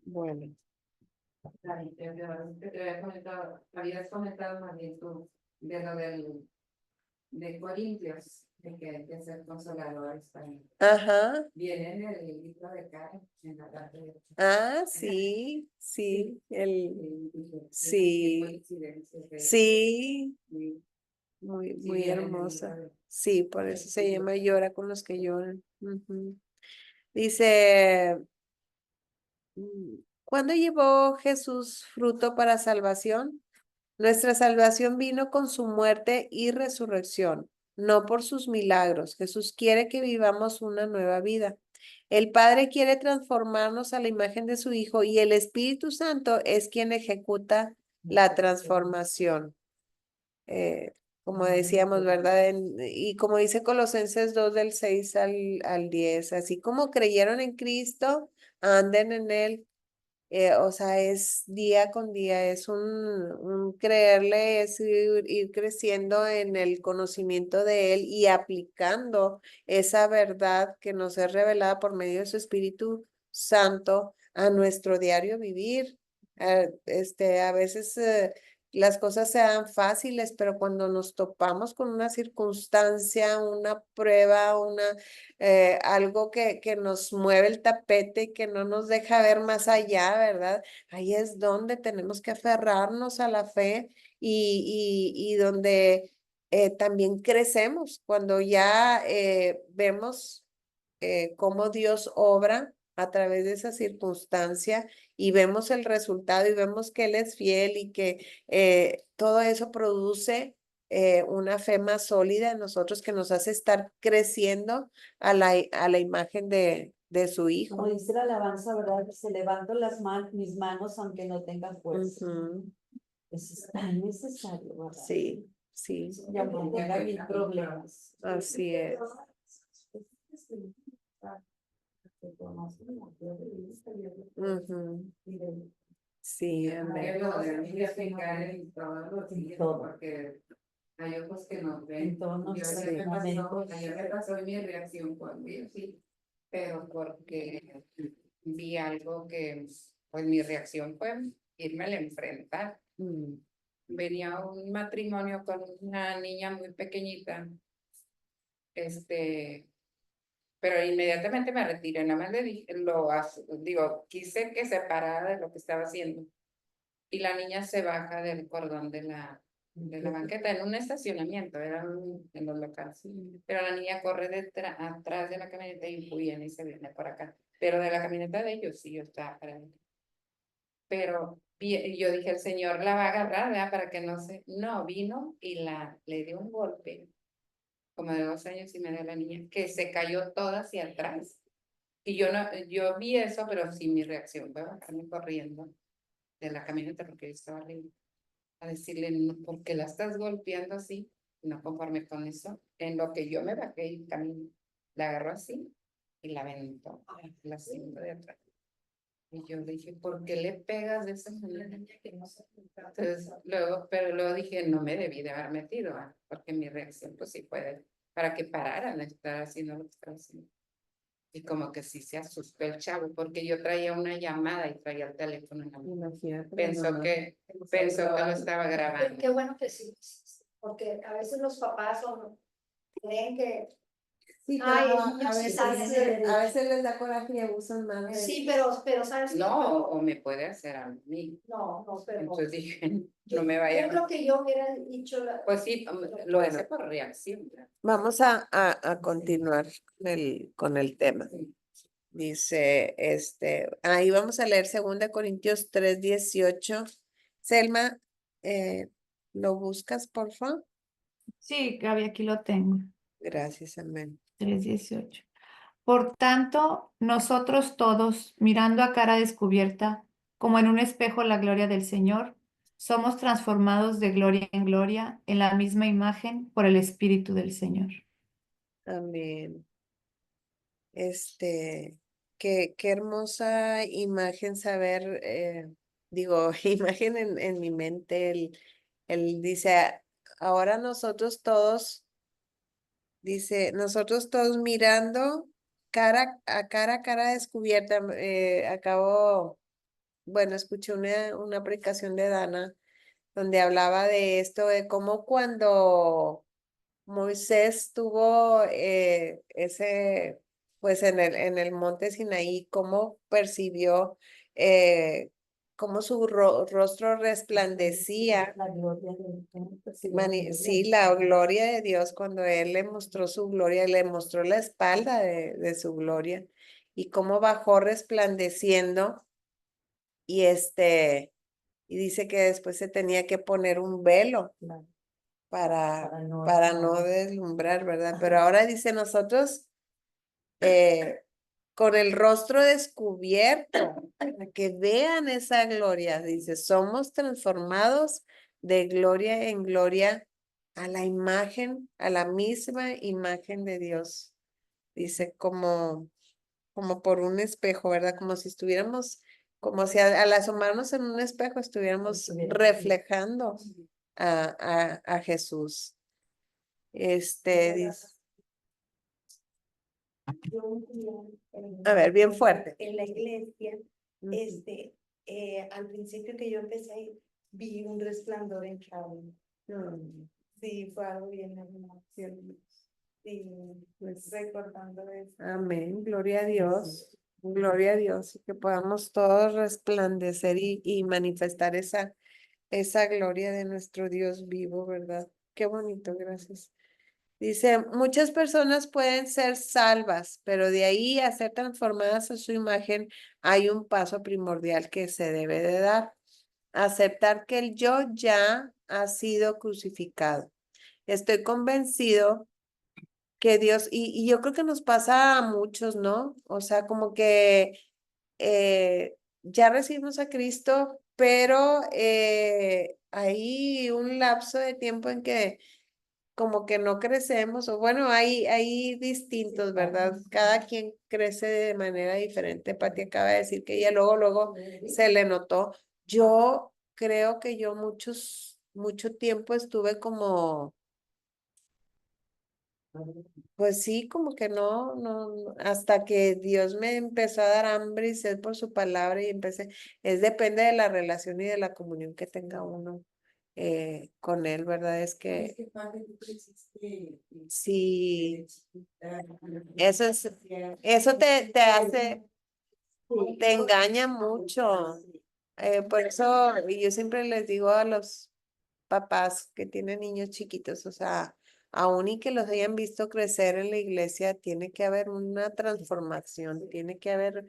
Bueno, habías comentado más bien tú de lo de Corintios, de que hay que ser consoladores también. Ajá. Viene en el libro de Karen, en la parte de... Ah, sí, sí, Sí. sí, muy hermosa. Sí, por eso se llama Llora con los que lloran. Ujú. Dice, ¿cuándo llevó Jesús fruto para salvación? Nuestra salvación vino con su muerte y resurrección, no por sus milagros. Jesús quiere que vivamos una nueva vida. El Padre quiere transformarnos a la imagen de su Hijo y el Espíritu Santo es quien ejecuta la transformación. Como decíamos, ¿verdad? Y como dice Colosenses 2 del 6 al 10, así como creyeron en Cristo, anden en Él. O sea, es día con día, es un creerle, es ir creciendo en el conocimiento de Él y aplicando esa verdad que nos es revelada por medio de su Espíritu Santo a nuestro diario vivir. A veces las cosas se dan fáciles, pero cuando nos topamos con una circunstancia, una prueba, algo que nos mueve el tapete, que no nos deja ver más allá, ¿verdad? Ahí es donde tenemos que aferrarnos a la fe y donde también crecemos, cuando ya vemos cómo Dios obra a través de esa circunstancia y vemos el resultado y vemos que Él es fiel y que todo eso produce una fe más sólida en nosotros que nos hace estar creciendo a la imagen de su Como Hijo. dice la alabanza, ¿verdad? Se levanto mis manos aunque no tenga fuerza. Ujú. Eso es tan necesario, ¿verdad? Sí, sí, Y aunque tenga mil problemas. así es. Ujú. Sí, amén. Porque hay ojos que nos ven. En todos Yo nuestros ayer me pasó, momentos. ayer me pasó mi reacción cuando vi así, pero porque vi algo que, pues mi reacción fue irme a enfrentar. Venía un matrimonio con una niña muy pequeñita, pero inmediatamente me retiré, nada más le dije, quise que se parara de lo que estaba haciendo. Y la niña se baja del cordón de la banqueta en un estacionamiento, en los locales. Pero la niña corre atrás de la camioneta y viene y se viene por acá. Pero de la camioneta de ellos sí, yo estaba para adentro. Pero yo dije, el señor la va a agarrar, ¿verdad? Para que no se... No, vino y le dio un golpe, como de 2 años y medio a la niña, que se cayó toda hacia atrás. Y yo vi eso, pero sí mi reacción fue bajarme corriendo de la camioneta porque yo estaba arriba, a decirle, no, ¿por qué la estás golpeando así? No conforme con eso. En lo que yo me bajé y camino, la agarró así y la aventó a la cinta de atrás. Y yo le dije, ¿por qué le pegas de esa manera? Entonces, pero luego dije, no me debí de haber metido, porque mi reacción, pues sí fue para que pararan de estar haciendo lo que estaba haciendo. Y como que sí se asustó el chavo, porque yo traía una llamada y traía el teléfono en la mano. Imagínate. Pensó que lo estaba grabando. Qué bueno que sí, porque a veces los papás creen que Sí, ay, pero el niño a sí veces, sabe. a veces les da coraje y abusan más de Sí, pero ¿sabes qué? No, o me puede hacer a mí. No, pero Entonces dije, yo, no me vaya. yo creo que yo hubiera dicho Pues sí, lo hice por reacción. Vamos a continuar con el tema. Dice, ahí vamos a leer 2 Corintios 3:18. Selma, ¿lo buscas, por favor? Sí, Gaby, aquí lo tengo. Gracias, amén. 3:18. Por tanto, nosotros todos, mirando a cara descubierta, como en un espejo la gloria del Señor, somos transformados de gloria en gloria en la misma imagen por el Espíritu del Señor. Amén. Qué hermosa imagen saber, imagen en mi mente, él dice, ahora nosotros todos, dice, nosotros todos mirando cara a cara descubierta, escuché una predicación de Dana donde hablaba de esto, de cómo cuando Moisés tuvo pues en el monte Sinaí, cómo percibió, cómo su rostro resplandecía. La gloria de Sí, la gloria de Dios, cuando Él le mostró su gloria, le mostró la espalda de su gloria y cómo bajó resplandeciendo y y dice que después se tenía que poner un velo para no deslumbrar, ¿verdad? Pero ahora dice nosotros con el rostro descubierto, para que vean esa gloria, dice, somos transformados de gloria en gloria a la imagen, a la misma imagen de Dios. Dice, como por un espejo, ¿verdad? Como si estuviéramos, como si al asomarnos en un espejo estuviéramos reflejando a Jesús. Dice, Yo un día a ver, bien fuerte. en la iglesia, Ujú. al principio que yo empecé a ir, vi un resplandor en Sharon. Sí, fue algo bien hermoso. Sí, pues recordando eso. Amén, gloria a Dios, gloria a Dios, y que podamos todos resplandecer y manifestar esa gloria de nuestro Dios vivo, ¿verdad? Qué bonito, gracias. Dice, muchas personas pueden ser salvas, pero de ahí a ser transformadas a su imagen hay un paso primordial que se debe de dar. Aceptar que el yo ya ha sido crucificado. Estoy convencido que Dios, y yo creo que nos pasa a muchos, ¿no? O sea, como que ya recibimos a Cristo, pero hay un lapso de tiempo en que como que no crecemos, o bueno, hay distintos, ¿verdad? Cada quien crece de manera diferente. Pati acaba de decir que ella luego se le notó. Yo creo que yo mucho tiempo estuve como, pues sí, como que no, hasta que Dios me empezó a dar hambre y sed por su palabra y depende de la relación y de la comunión que tenga uno con él, ¿verdad? Es que sí, eso te hace, te engaña mucho. Por eso yo siempre les digo a los papás que tienen niños chiquitos, o sea, aún y que los hayan visto crecer en la iglesia, tiene que haber una transformación, tiene que haber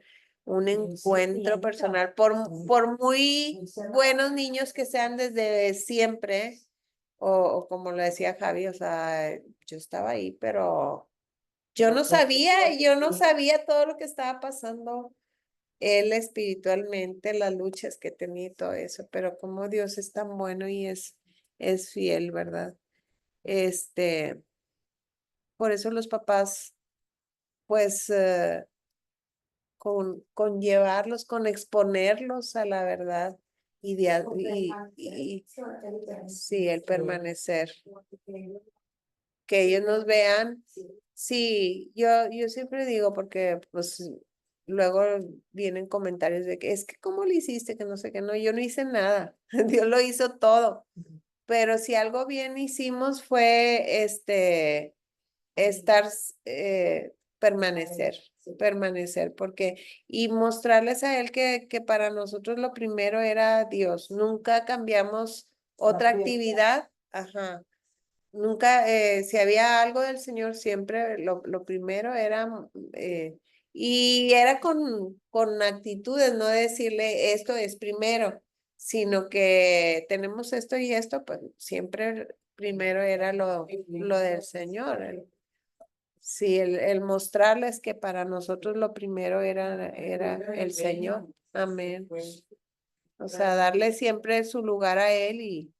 un encuentro personal, por muy buenos niños que sean desde siempre, o como lo decía Javi, o sea, yo estaba ahí, pero yo no sabía todo lo que estaba pasando él espiritualmente, las luchas que tenía y todo eso, pero como Dios es tan bueno y es fiel, ¿verdad? Por eso los papás, pues, con llevarlos, con exponerlos a la verdad y sí, el permanecer, que ellos nos vean. Sí, yo siempre digo, porque pues luego vienen comentarios de que es que ¿cómo lo hiciste? Que no sé qué, no, yo no hice nada, Dios lo hizo todo. Pero si algo bien hicimos fue estar, permanecer, porque, y mostrarles a él que para nosotros lo primero era Dios, nunca cambiamos otra actividad, ajá. Nunca, si había algo del Señor, siempre lo primero era, y era con actitudes, no decirle esto es primero, sino que tenemos esto y esto, pues siempre primero era lo del Señor. Sí, el mostrarles que para nosotros lo primero era el Señor. Amén. O sea, darle siempre su lugar a Él y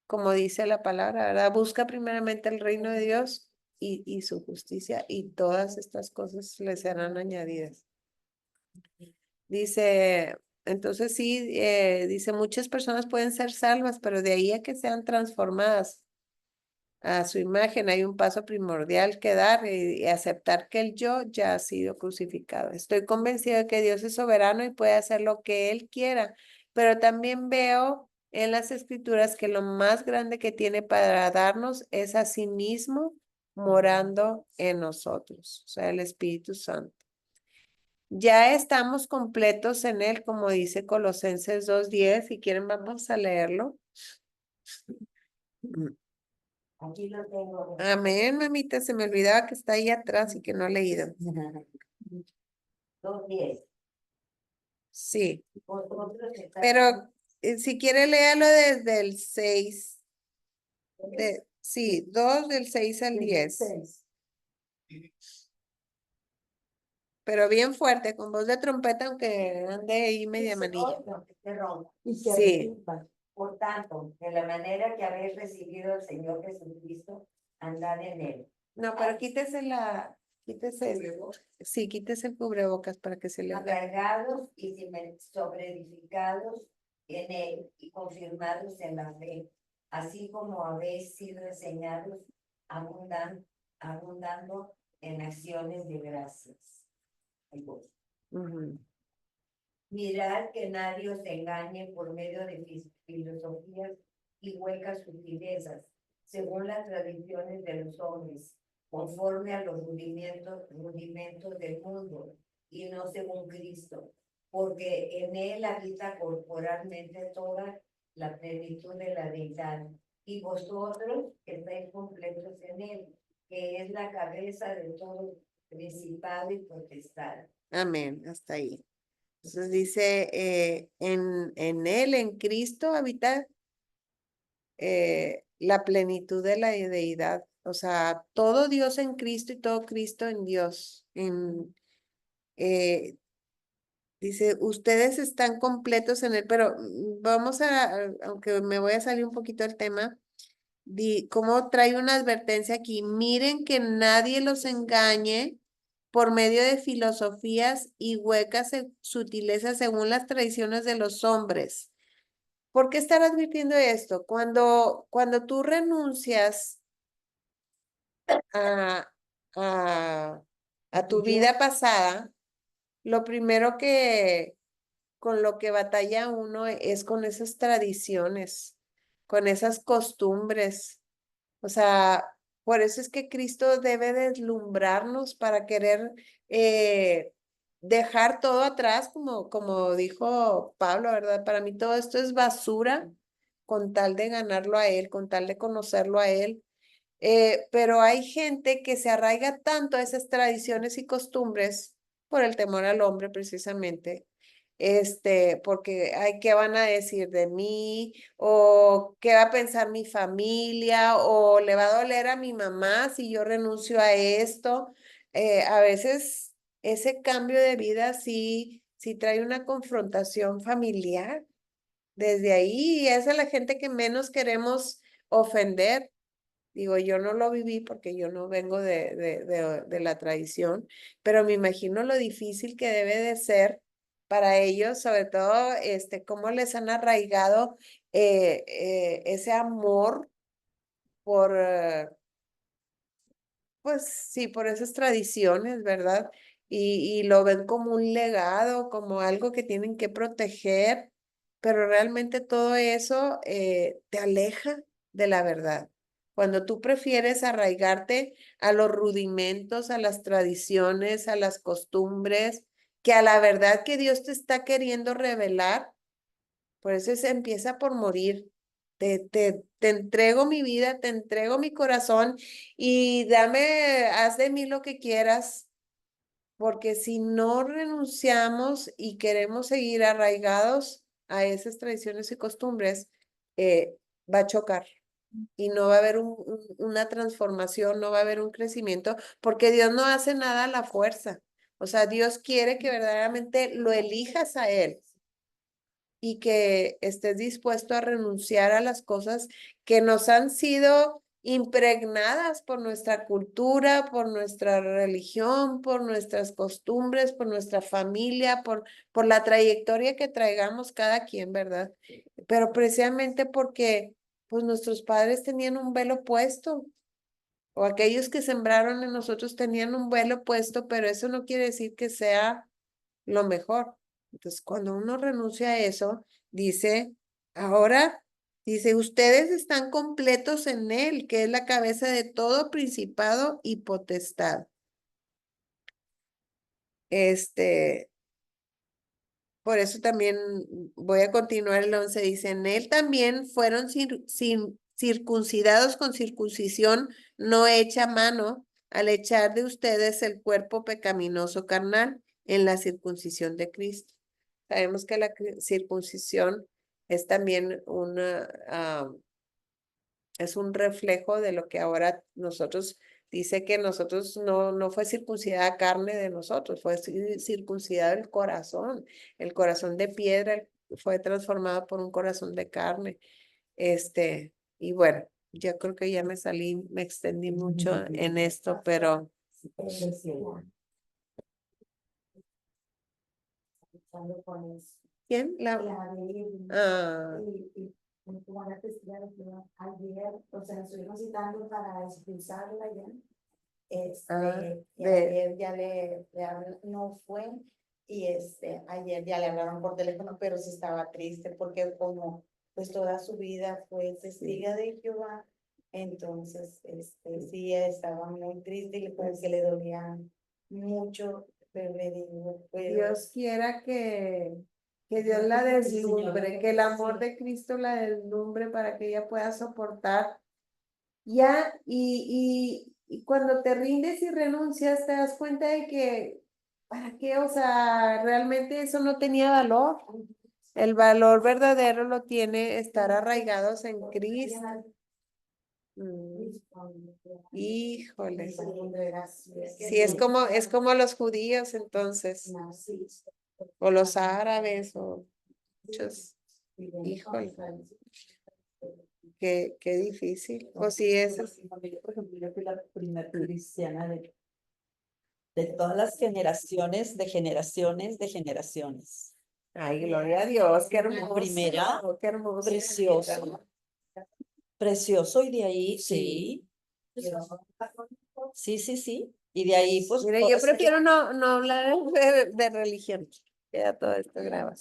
como dice la palabra, ¿verdad? Busca primeramente el reino de Dios y su justicia y todas estas cosas le serán añadidas. Dice, entonces sí, dice, muchas personas pueden ser salvas, pero de ahí a que sean transformadas a su imagen hay un paso primordial que dar y aceptar que el yo ya ha sido crucificado. Estoy convencido de que Dios es soberano y puede hacer lo que Él quiera, pero también veo en las escrituras que lo más grande que tiene para darnos es a sí mismo morando en nosotros, o sea, el Espíritu Santo. Ya estamos completos en él, como dice Colosenses 2:10. Si quieren, vamos a leerlo. Aquí lo tengo. Amén, mamita. Se me olvidaba que está ahí atrás y que no he leído. 2:10. Sí, Vosotros estáis- pero si quiere, léalo desde el 6. Sí, 2 del 6 al 10. 6. Pero bien fuerte, con voz de trompeta, aunque ande ahí media manilla. Y que Sí. reciban. Por tanto, de la manera que habéis recibido al Señor Jesucristo, andad en él. No, pero quítese sí, quítese el cubrebocas para que se le vea. Acargados y sobreedificados en él y confirmados en la fe, así como habéis sido enseñados, abundando en acciones de gracias. Ujú. Mirad que nadie os engañe por medio de filosofías y huecas sutilezas, según las tradiciones de los hombres, conforme a los rudimentos del mundo, y no según Cristo, porque en él habita corporalmente toda la plenitud de la deidad, y vosotros estáis completos en él, que es la cabeza de todo principado y potestad. Amén, hasta ahí. Entonces dice, en él, en Cristo, habita la plenitud de la deidad. O sea, todo Dios en Cristo y todo Cristo en Dios. Dice, ustedes están completos en él, pero vamos aunque me voy a salir un poquito del tema, cómo trae una advertencia aquí. Miren que nadie los engañe por medio de filosofías y huecas sutilezas según las tradiciones de los hombres. ¿Por qué estar advirtiendo esto? Cuando tú renuncias a, a tu vida pasada, lo primero con lo que batalla uno es con esas tradiciones, con esas costumbres. O sea, por eso es que Cristo debe deslumbrarnos para querer dejar todo atrás, como dijo Pablo, ¿verdad? Para mí todo esto es basura con tal de ganarlo a Él, con tal de conocerlo a Él. Pero hay gente que se arraiga tanto a esas tradiciones y costumbres por el temor al hombre precisamente, porque, ay, ¿qué van a decir de mí? O ¿qué va a pensar mi familia? O ¿le va a doler a mi mamá si yo renuncio a esto? A veces ese cambio de vida sí trae una confrontación familiar. Desde ahí es a la gente que menos queremos ofender. Digo, yo no lo viví porque yo no vengo de la tradición, pero me imagino lo difícil que debe de ser para ellos, sobre todo, cómo les han arraigado ese amor por, pues sí, por esas tradiciones, ¿verdad? Y lo ven como un legado, como algo que tienen que proteger, pero realmente todo eso te aleja de la verdad. Cuando tú prefieres arraigarte a los rudimentos, a las tradiciones, a las costumbres, que a la verdad que Dios te está queriendo revelar, por eso se empieza por morir. Te entrego mi vida, te entrego mi corazón y haz de mí lo que quieras, porque si no renunciamos y queremos seguir arraigados a esas tradiciones y costumbres, va a chocar y no va a haber una transformación, no va a haber un crecimiento, porque Dios no hace nada a la fuerza. O sea, Dios quiere que verdaderamente lo elijas a Él y que estés dispuesto a renunciar a las cosas que nos han sido impregnadas por nuestra cultura, por nuestra religión, por nuestras costumbres, por nuestra familia, por la trayectoria que traigamos cada quien, ¿verdad? Pero precisamente porque pues nuestros padres tenían un velo puesto o aquellos que sembraron en nosotros tenían un velo puesto, pero eso no quiere decir que sea lo mejor. Entonces, cuando uno renuncia a eso, dice, ahora Dice, ustedes están completos en él, que es la cabeza de todo principado y potestad. Por eso también voy a continuar el 11. Dice, en él también fueron circuncidados con circuncisión no hecha a mano, al echar de ustedes el cuerpo pecaminoso carnal en la circuncisión de Cristo. Sabemos que la circuncisión es también es un reflejo de lo que ahora nosotros, dice que nosotros no fue circuncidada carne de nosotros, fue circuncidado el corazón de piedra fue transformado por un corazón de carne. Y bueno, yo creo que ya me salí, me extendí mucho en esto, pero ¿quién? Ah, Ayer, o sea, estuvimos citando para expulsarla ya. de- Ayer ya no fue, y ayer ya le hablaron por teléfono, pero sí estaba triste porque como pues toda su vida fue testiga de Jehová, entonces sí estaba muy triste y pues que le dolía mucho, pero le digo, pues Dios quiera que Dios la deslumbre, que el amor de Cristo la deslumbre para que ella pueda soportar. Ya, y cuando te rindes y renuncias, te das cuenta de que, ¿para qué? O sea, realmente eso no tenía valor. El valor verdadero lo tiene estar arraigados en Cristo. Híjole. Sí, es como los judíos entonces, o los árabes, o muchos. Híjole, qué difícil. O si es. Por ejemplo, yo fui la primera cristiana de todas las generaciones, de generaciones, de generaciones. Ay, gloria a Dios, qué hermoso. Primera, qué hermoso. Precioso. Precioso, y de ahí, sí. Sí, sí, sí. Y de ahí, pues. Mire, yo prefiero no hablar de religión. Queda todo esto grabado.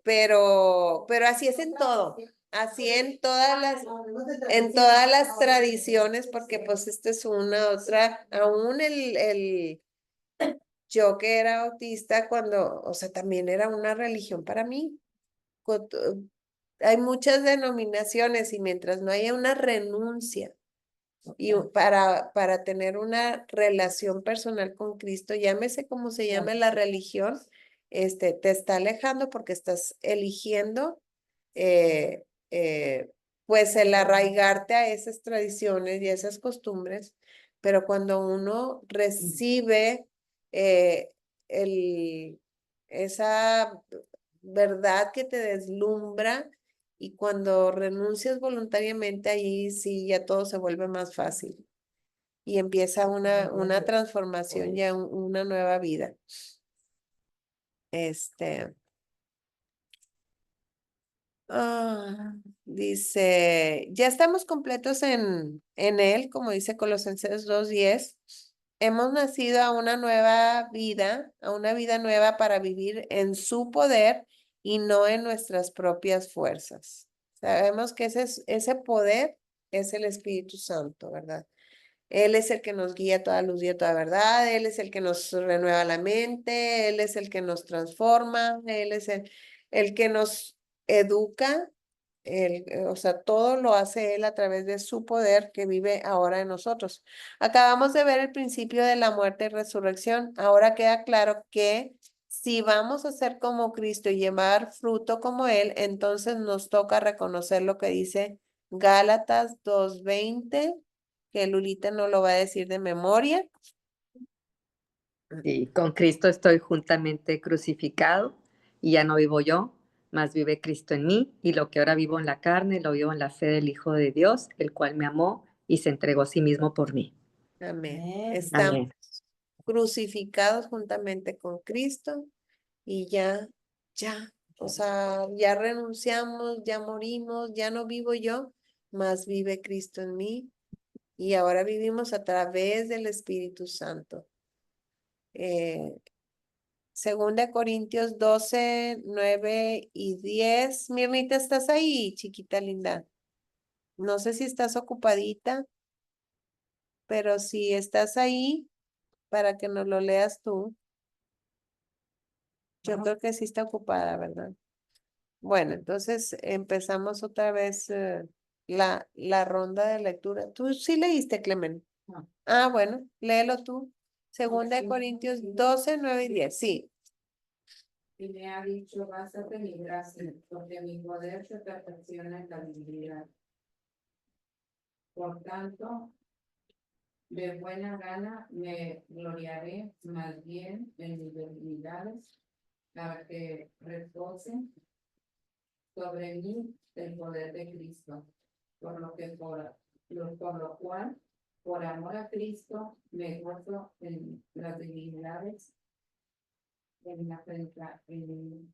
Pero así es en todo. Así en todas las tradiciones, porque pues esta es una otra, aún yo que era autista cuando, o sea, también era una religión para mí. Hay muchas denominaciones y mientras no haya una renuncia y para tener una relación personal con Cristo, llámese como se llame la religión, te está alejando porque estás eligiendo eh, pues el arraigarte a esas tradiciones y a esas costumbres, pero cuando uno recibe eh, esa verdad que te deslumbra y cuando renuncias voluntariamente, allí sí ya todo se vuelve más fácil y empieza una transformación, ya una nueva vida. Dice, ya estamos completos en él, como dice Colosenses 2:10. Hemos nacido a una nueva vida, a una vida nueva para vivir en su poder y no en nuestras propias fuerzas. Sabemos que ese poder es el Espíritu Santo, ¿verdad? Él es el que nos guía a toda luz y a toda verdad, Él es el que nos renueva la mente, Él es el que nos transforma, Él es el que nos educa, o sea, todo lo hace Él a través de su poder que vive ahora en nosotros. Acabamos de ver el principio de la muerte y resurrección. Ahora queda claro que si vamos a ser como Cristo y llevar fruto como Él, entonces nos toca reconocer lo que dice Gálatas 2:20, que Lulita no lo va a decir de memoria. Y con Cristo estoy juntamente crucificado, y ya no vivo yo, mas vive Cristo en mí, y lo que ahora vivo en la carne, lo vivo en la fe del Hijo de Dios, el cual me amó y se entregó a sí mismo por mí. Amén. Amén. Estamos Amén. crucificados juntamente con Cristo y ya, o sea, ya renunciamos, ya morimos, ya no vivo yo, mas vive Cristo en mí y ahora vivimos a través del Espíritu Santo. Segunda Corintios 12, 9 y 10. Mirnita, ¿estás ahí, chiquita linda? No sé si estás ocupadita, pero si estás ahí, para que nos lo leas tú. Yo creo que sí está ocupada, ¿verdad? Bueno, entonces empezamos otra vez la ronda de lectura. ¿Tú sí leíste, Clemen? No. Ah, bueno, léelo tú. Segunda de Corintios 12, 9 y 10. Sí. Y me ha dicho, bástate mi gracia, porque mi poder se perfecciona en la debilidad. Por tanto, de buena gana me gloriaré más bien en mis debilidades, para que repose sobre mí el poder de Cristo. Por lo cual, por amor a Cristo, me gozo en las debilidades, en afrentas, en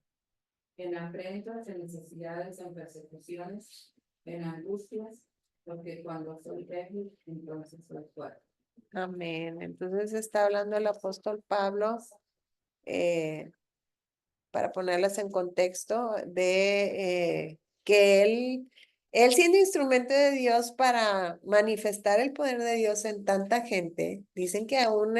necesidades, en persecuciones, en angustias, porque cuando soy débil, entonces soy fuerte. Amén. Entonces está hablando el apóstol Pablo, para ponerlas en contexto, de que él siendo instrumento de Dios para manifestar el poder de Dios en tanta gente. Dicen que aún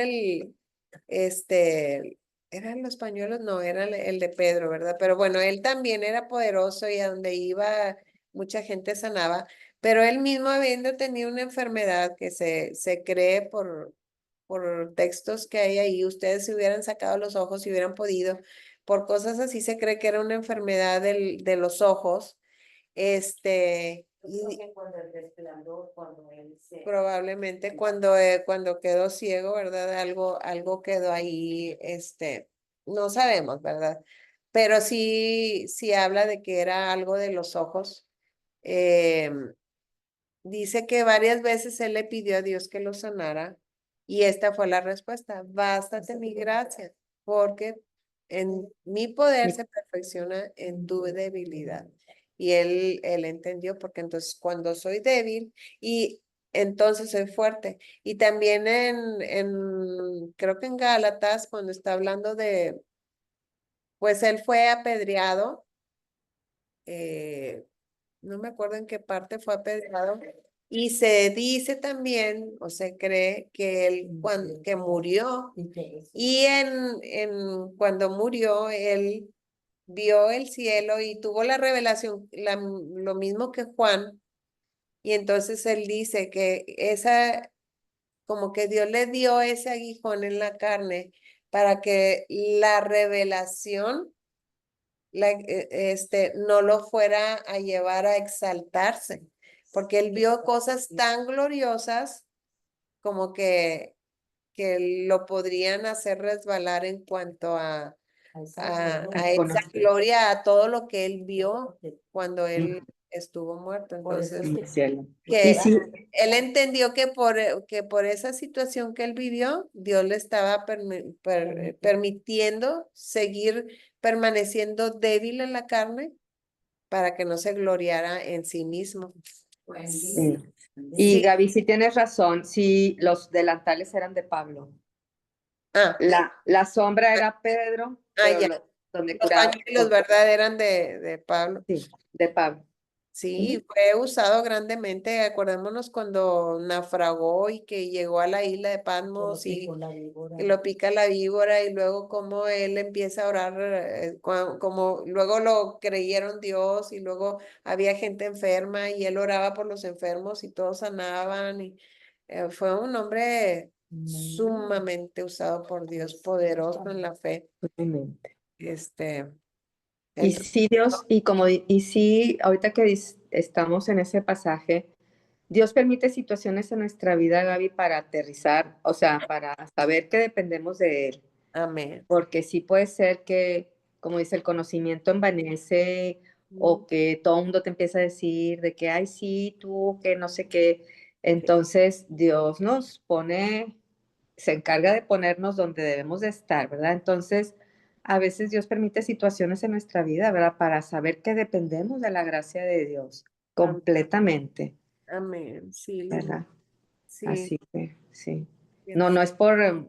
eran los pañuelos, no, era el de Pedro, ¿verdad? Pero bueno, él también era poderoso y a donde iba mucha gente sanaba, pero él mismo habiendo tenido una enfermedad que se cree por textos que hay ahí, ustedes se hubieran sacado los ojos y hubieran podido, por cosas así se cree que era una enfermedad de los ojos, y probablemente cuando quedó ciego, ¿verdad? Algo quedó ahí, no sabemos, ¿verdad? Pero sí habla de que era algo de los ojos. Dice que varias veces él le pidió a Dios que lo sanara y esta fue la respuesta: bástate mi gracia, porque en mi poder se perfecciona en tu debilidad. Y él entendió, porque entonces cuando soy débil y entonces soy fuerte. Y también creo que en Gálatas, cuando está hablando pues él fue apedreado, no me acuerdo en qué parte fue apedreado, y se dice también, o se cree que él que murió, y cuando murió, él vio el cielo y tuvo la revelación, lo mismo que Juan, y entonces él dice que como que Dios le dio ese aguijón en la carne para que la revelación no lo fuera a llevar a exaltarse, porque él vio cosas tan gloriosas como que lo podrían hacer resbalar en cuanto a esa gloria, a todo lo que él vio cuando él estuvo muerto. Entonces, en el cielo. que Y sí, él entendió que por esa situación que él vivió, Dios le estaba permitiendo seguir permaneciendo débil en la carne para que no se gloriara en sí mismo. sí. Y Sí. Gaby, sí tienes razón, sí, los delantales eran de Pablo. Ah, La sombra era Pedro, pero ya. donde Los curaba. pañuelos, ¿verdad? Eran de Pablo. Sí, de Pablo. Sí, fue usado grandemente. Acordémonos cuando naufragó y que llegó a la isla de Patmos y que lo pica la víbora, y luego como él empieza a orar, como luego lo creyeron Dios, y luego había gente enferma y él oraba por los enfermos y todos sanaban, y fue un hombre sumamente usado por Dios, poderoso en la fe. Totalmente. Y Entonces, sí, Dios, y sí, ahorita que estamos en ese pasaje, Dios permite situaciones en nuestra vida, Gaby, para aterrizar, o sea, para saber que dependemos de Él. amén. Porque sí puede ser que, como dice, el conocimiento envanece, o que todo el mundo te empieza a decir de que, ay, sí, tú, que no sé qué. Entonces, Dios nos pone, se encarga de ponernos donde debemos de estar, ¿verdad? Entonces, a veces Dios permite situaciones en nuestra vida, ¿verdad? Para saber que dependemos de la gracia de Dios completamente, Amén. Sí, ¿verdad? sí. Así que, sí. No es por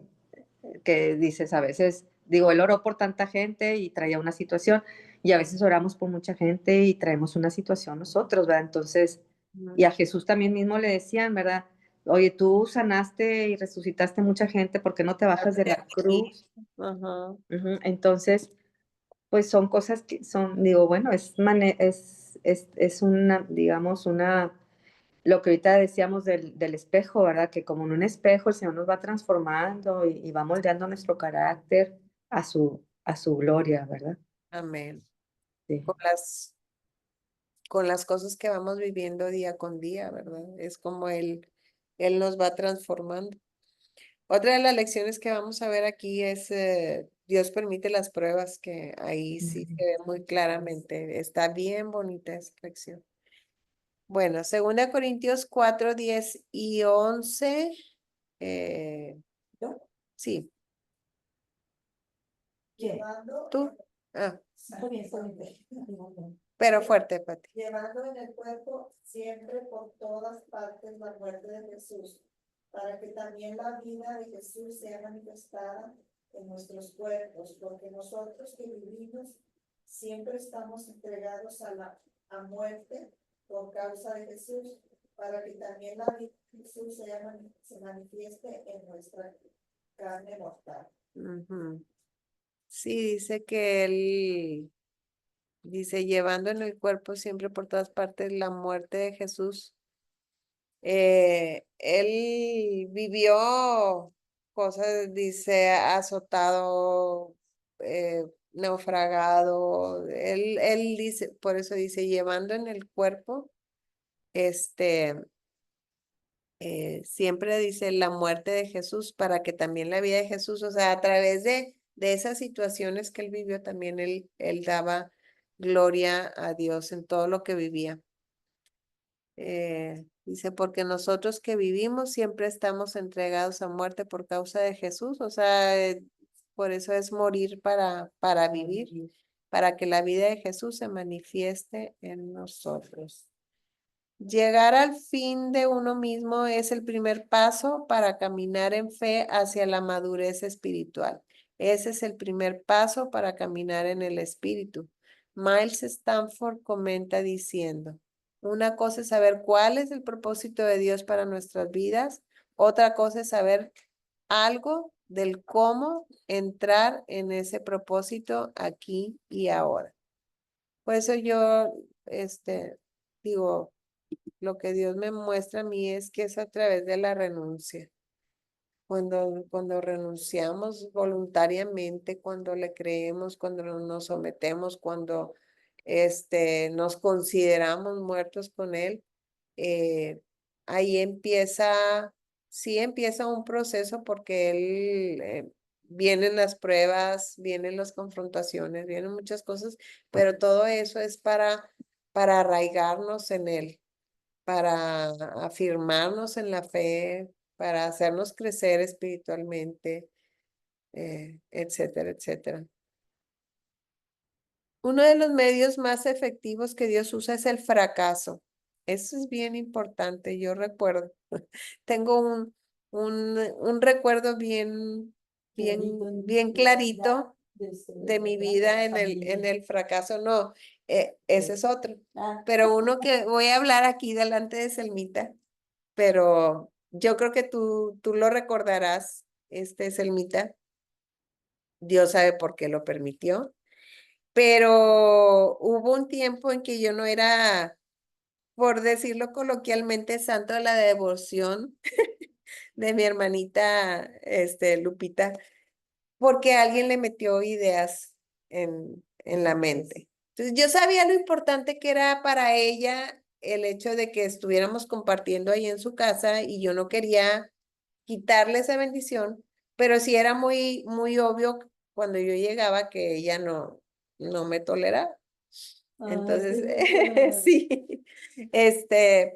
que dices, a veces digo, él oró por tanta gente y traía una situación, y a veces oramos por mucha gente y traemos una situación nosotros, ¿verdad? Entonces, y a Jesús también mismo le decían, ¿verdad? Oye, tú sanaste y resucitaste mucha gente, ¿por qué no te bajas de la cruz? Ajá. Ujú. Entonces, pues son cosas que son, digo, bueno, es una, digamos, lo que ahorita decíamos del espejo, ¿verdad? Que como en un espejo el Señor nos va transformando y va moldeando nuestro carácter a su gloria, ¿verdad? Amén. Sí. Con las cosas que vamos viviendo día con día, ¿verdad? Es como Él nos va transformando. Otra de las lecciones que vamos a ver aquí es Dios permite las pruebas, que ahí sí se ve muy claramente. Está bien bonita esa lección. Bueno, 2 Corintios 4, 10 y 11. ¿Yo? Sí, ¿Qué? tú. Ah, Está bien, está bien. pero fuerte, Pati. Llevando en el cuerpo siempre por todas partes la muerte de Jesús, para que también la vida de Jesús sea manifestada en nuestros cuerpos, porque nosotros que vivimos siempre estamos entregados a muerte por causa de Jesús, para que también la vida de Jesús se manifieste en nuestra carne mortal. Ujú. Sí, dice que Él, dice, llevando en el cuerpo siempre por todas partes la muerte de Jesús. Él vivió cosas, dice, azotado, naufragado. Él dice, por eso dice, llevando en el cuerpo, este, siempre dice la muerte de Jesús para que también la vida de Jesús, o sea, a través de esas situaciones que él vivió, también él daba gloria a Dios en todo lo que vivía. Dice, porque nosotros que vivimos siempre estamos entregados a muerte por causa de Jesús, o sea, por eso es morir para vivir, para que la vida de Jesús se manifieste en nosotros. Llegar al fin de uno mismo es el primer paso para caminar en fe hacia la madurez espiritual. Ese es el primer paso para caminar en el espíritu. Miles Stanford comenta diciendo, una cosa es saber cuál es el propósito de Dios para nuestras vidas, otra cosa es saber algo del cómo entrar en ese propósito aquí y ahora. Por eso yo, digo, lo que Dios me muestra a mí es que es a través de la renuncia. Cuando renunciamos voluntariamente, cuando le creemos, cuando nos sometemos, cuando nos consideramos muertos con Él, ahí sí empieza un proceso porque vienen las pruebas, vienen las confrontaciones, vienen muchas cosas, pero todo eso es para arraigarnos en Él, para afirmarnos en la fe, para hacernos crecer espiritualmente, etcétera, etcétera. Uno de los medios más efectivos que Dios usa es el fracaso. Eso es bien importante. Yo recuerdo, tengo un recuerdo bien clarito de mi vida en el fracaso. No, ese es otro. Pero uno que voy a hablar aquí delante de Selmita, pero yo creo que tú lo recordarás, Selmita. Dios sabe por qué lo permitió. Pero hubo un tiempo en que yo no era, por decirlo coloquialmente, santo de la devoción de mi hermanita, Lupita, porque alguien le metió ideas en la mente. Entonces yo sabía lo importante que era para ella el hecho de que estuviéramos compartiendo ahí en su casa y yo no quería quitarle esa bendición, pero sí era muy, muy obvio cuando yo llegaba que ella no me toleraba. Entonces, sí,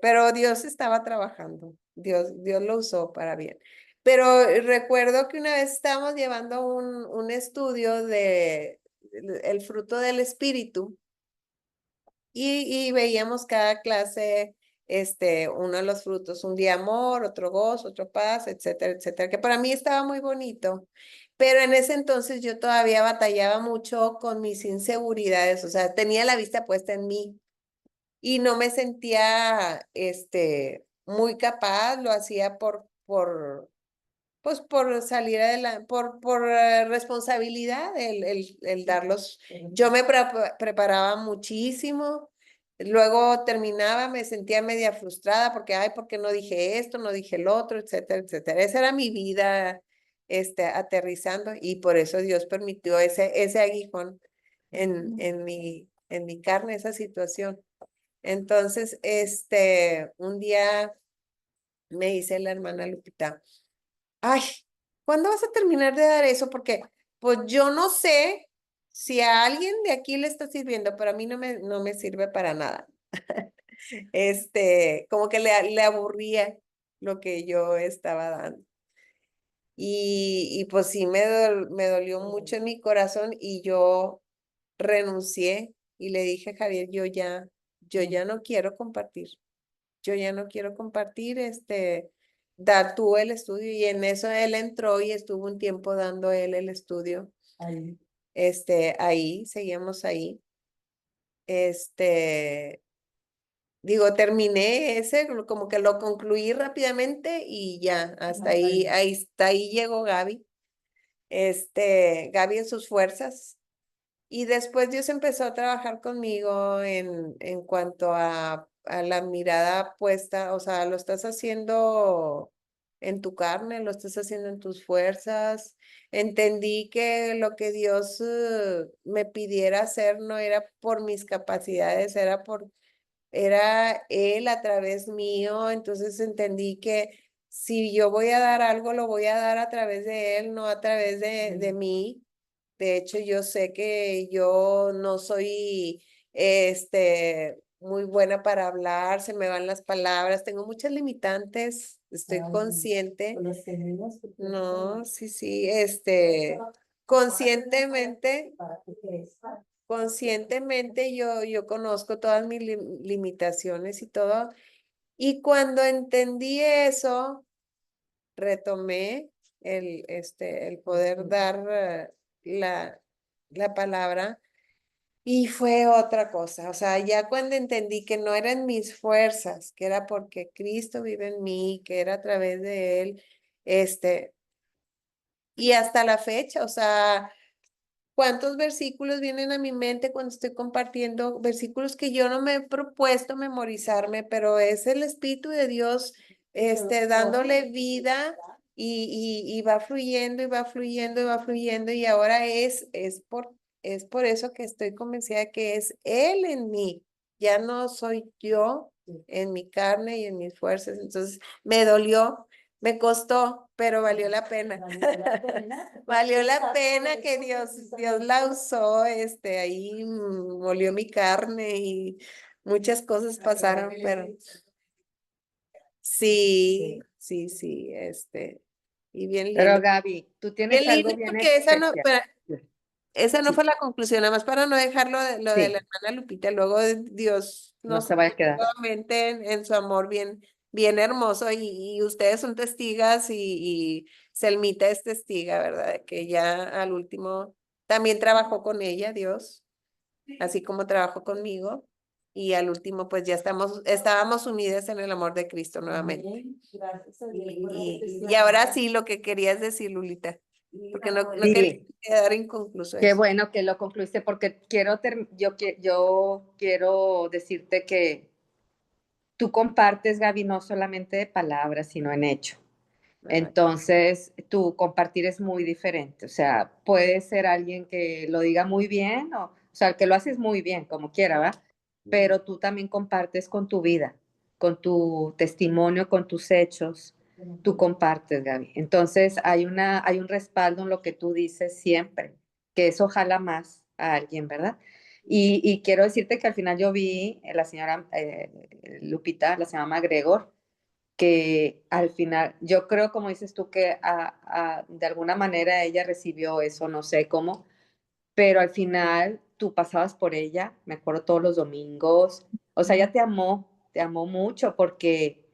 pero Dios estaba trabajando, Dios lo usó para bien. Pero recuerdo que una vez estábamos llevando un estudio de el fruto del espíritu y veíamos cada clase, uno de los frutos, un día amor, otro gozo, otro paz, etcétera, etcétera, que para mí estaba muy bonito. pero en ese entonces yo todavía batallaba mucho con mis inseguridades, o sea, tenía la vista puesta en mí y no me sentía, muy capaz, lo hacía pues por salir adelante, por responsabilidad, el darlos. Yo me preparaba muchísimo, luego terminaba, me sentía media frustrada porque, ay, ¿por qué no dije esto, no dije el otro, etcétera, etcétera? Esa era mi vida, aterrizando y por eso Dios permitió ese aguijón en mi carne, esa situación. Entonces, un día me dice la hermana Lupita, ay, ¿cuándo vas a terminar de dar eso? Porque, pues yo no sé si a alguien de aquí le está sirviendo, pero a mí no me sirve para nada. Como que le aburría lo que yo estaba dando. Y pues sí, me dolió mucho en mi corazón y yo renuncié y le dije a Javier, yo ya no quiero compartir. Yo ya no quiero compartir, da tú el estudio y en eso él entró y estuvo un tiempo dando él el estudio. Ahí, seguimos ahí. Digo, terminé ese, como que lo concluí rápidamente y ya, hasta ahí llegó Gaby. Gaby en sus fuerzas. Y después Dios empezó a trabajar conmigo en cuanto a la mirada puesta, o sea, lo estás haciendo en tu carne, lo estás haciendo en tus fuerzas. Entendí que lo que Dios me pidiera hacer no era por mis capacidades, era Él a través mío. Entonces entendí que si yo voy a dar algo, lo voy a dar a través de Él, no a través de mí. De hecho, yo sé que yo no soy, muy buena para hablar, se me van las palabras, tengo muchas limitantes, estoy consciente. No, sí, sí, conscientemente, conscientemente yo conozco todas mis limitaciones y todo. Y cuando entendí eso, retomé el poder dar la palabra y fue otra cosa. O sea, ya cuando entendí que no eran mis fuerzas, que era porque Cristo vive en mí, que era a través de Él, y hasta la fecha, o sea, ¿cuántos versículos vienen a mi mente cuando estoy compartiendo? Versículos que yo no me he propuesto memorizarme, pero es el Espíritu de Dios, dándole vida y va fluyendo y va fluyendo y va fluyendo y ahora es por eso que estoy convencida de que es Él en mí, ya no soy yo en mi carne y en mis fuerzas. Entonces me dolió. Me costó, pero valió la pena. Valió la pena que Dios la usó, ahí molió mi carne y muchas cosas pasaron, pero sí, sí, sí, y bien Pero lindo. Gaby, tú Bien tienes algo lindo bien porque especial. esa no Sí, fue la conclusión, nada más para no dejarlo lo de la sí, hermana Lupita. Luego Dios no nos se vaya a quedar. nuevamente en su amor bien hermoso y ustedes son testigas y Selmita es testiga, ¿verdad? De que ya al último también trabajó con ella, Dios, así como trabajó conmigo. Y al último, pues ya estábamos unidas en el amor de Cristo nuevamente. Y ahora sí, lo que querías decir, Lulita, porque no quería Sí, quedar inconcluso qué eso. bueno que lo concluiste porque yo quiero decirte que tú compartes, Gaby, no solamente de palabras, sino en hecho. Ay, Entonces, tu compartir es muy diferente. O sea, puede ser alguien que lo diga muy bien, o sea, que lo haces muy bien, como quiera, ¿va? Pero tú también compartes con tu vida, con tu testimonio, con tus hechos. Tú compartes, Gaby. Entonces, hay un respaldo en lo que tú dices siempre, que eso jala más a alguien, ¿verdad? Y quiero decirte que al final yo vi la señora Lupita, la señora MacGregor, que al final, yo creo, como dices tú, que de alguna manera ella recibió eso, no sé cómo, pero al final tú pasabas por ella, me acuerdo todos los domingos, o sea, ella te amó mucho porque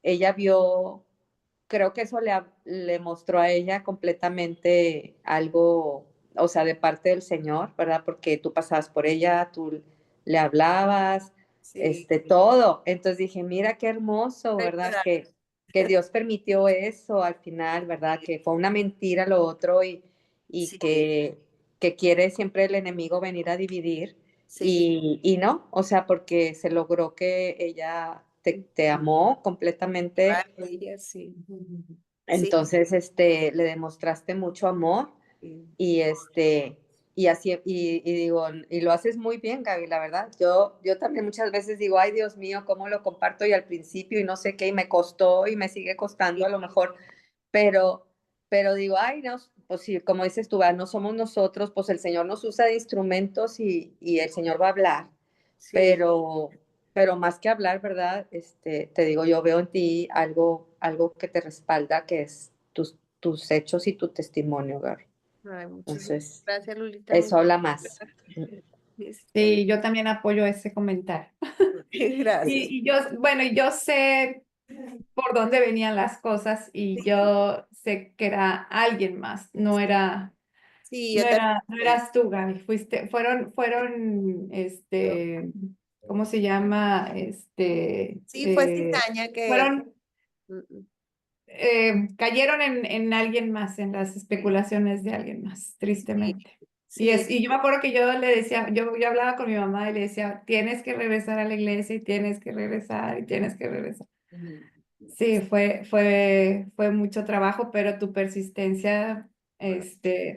ella vio creo que eso le mostró a ella completamente algo, o sea, de parte del Señor, ¿verdad? Porque tú pasabas por ella, tú le hablabas, Sí, todo. Entonces dije, mira qué hermoso, fue ¿verdad? ayudar. Que Dios permitió eso al final, ¿verdad? Que fue una mentira lo otro y Sí, que quiere siempre el enemigo venir a dividir. sí, Y no, o sea, porque se logró que ella te amó completamente, ay, ella sí, sí, entonces le demostraste mucho amor sí. y y así, y digo, y lo haces muy bien, Gaby, la verdad. Yo también muchas veces digo, ay, Dios mío, cómo lo comparto y al principio y no sé qué, y me costó y me sigue costando a lo mejor, pero, pero digo, ay, no, pues sí, como dices tú, no somos nosotros, pues el Señor nos usa de instrumentos y el Señor va a hablar, Sí, pero, pero más que hablar, ¿verdad? Te digo, yo veo en ti algo que te respalda, que es tus hechos y tu testimonio, Gaby. ay, muchísimas Entonces, gracias, Lolita. eso habla más. Sí, yo también apoyo ese comentario. Gracias. Y yo, bueno, yo sé por dónde venían las cosas y yo sé que era alguien más, Sí, yo también. no eras tú, Gaby, ¿cómo se llama? Sí, fue cizaña que. Fueron, Mm, mm, cayeron en alguien más, en las especulaciones de alguien más, Sí, tristemente. sí, Y yo me acuerdo que yo le decía, yo hablaba con mi mamá y le decía, tienes que regresar a la iglesia y tienes que regresar y tienes que regresar. Sí, fue mucho trabajo, pero tu persistencia,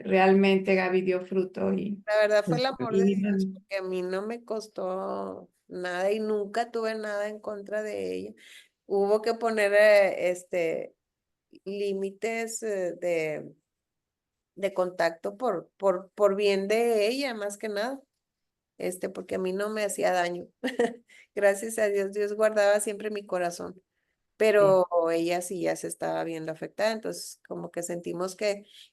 realmente, Gaby, dio fruto la verdad fue el amor de y Dios, porque a mí no me costó nada y nunca tuve nada en contra de ella. Hubo que poner límites de contacto por bien de ella, más que nada. Porque a mí no me hacía daño. Gracias a Dios, Dios guardaba siempre mi corazón. Pero ella sí ya se estaba viendo afectada, entonces como que sentimos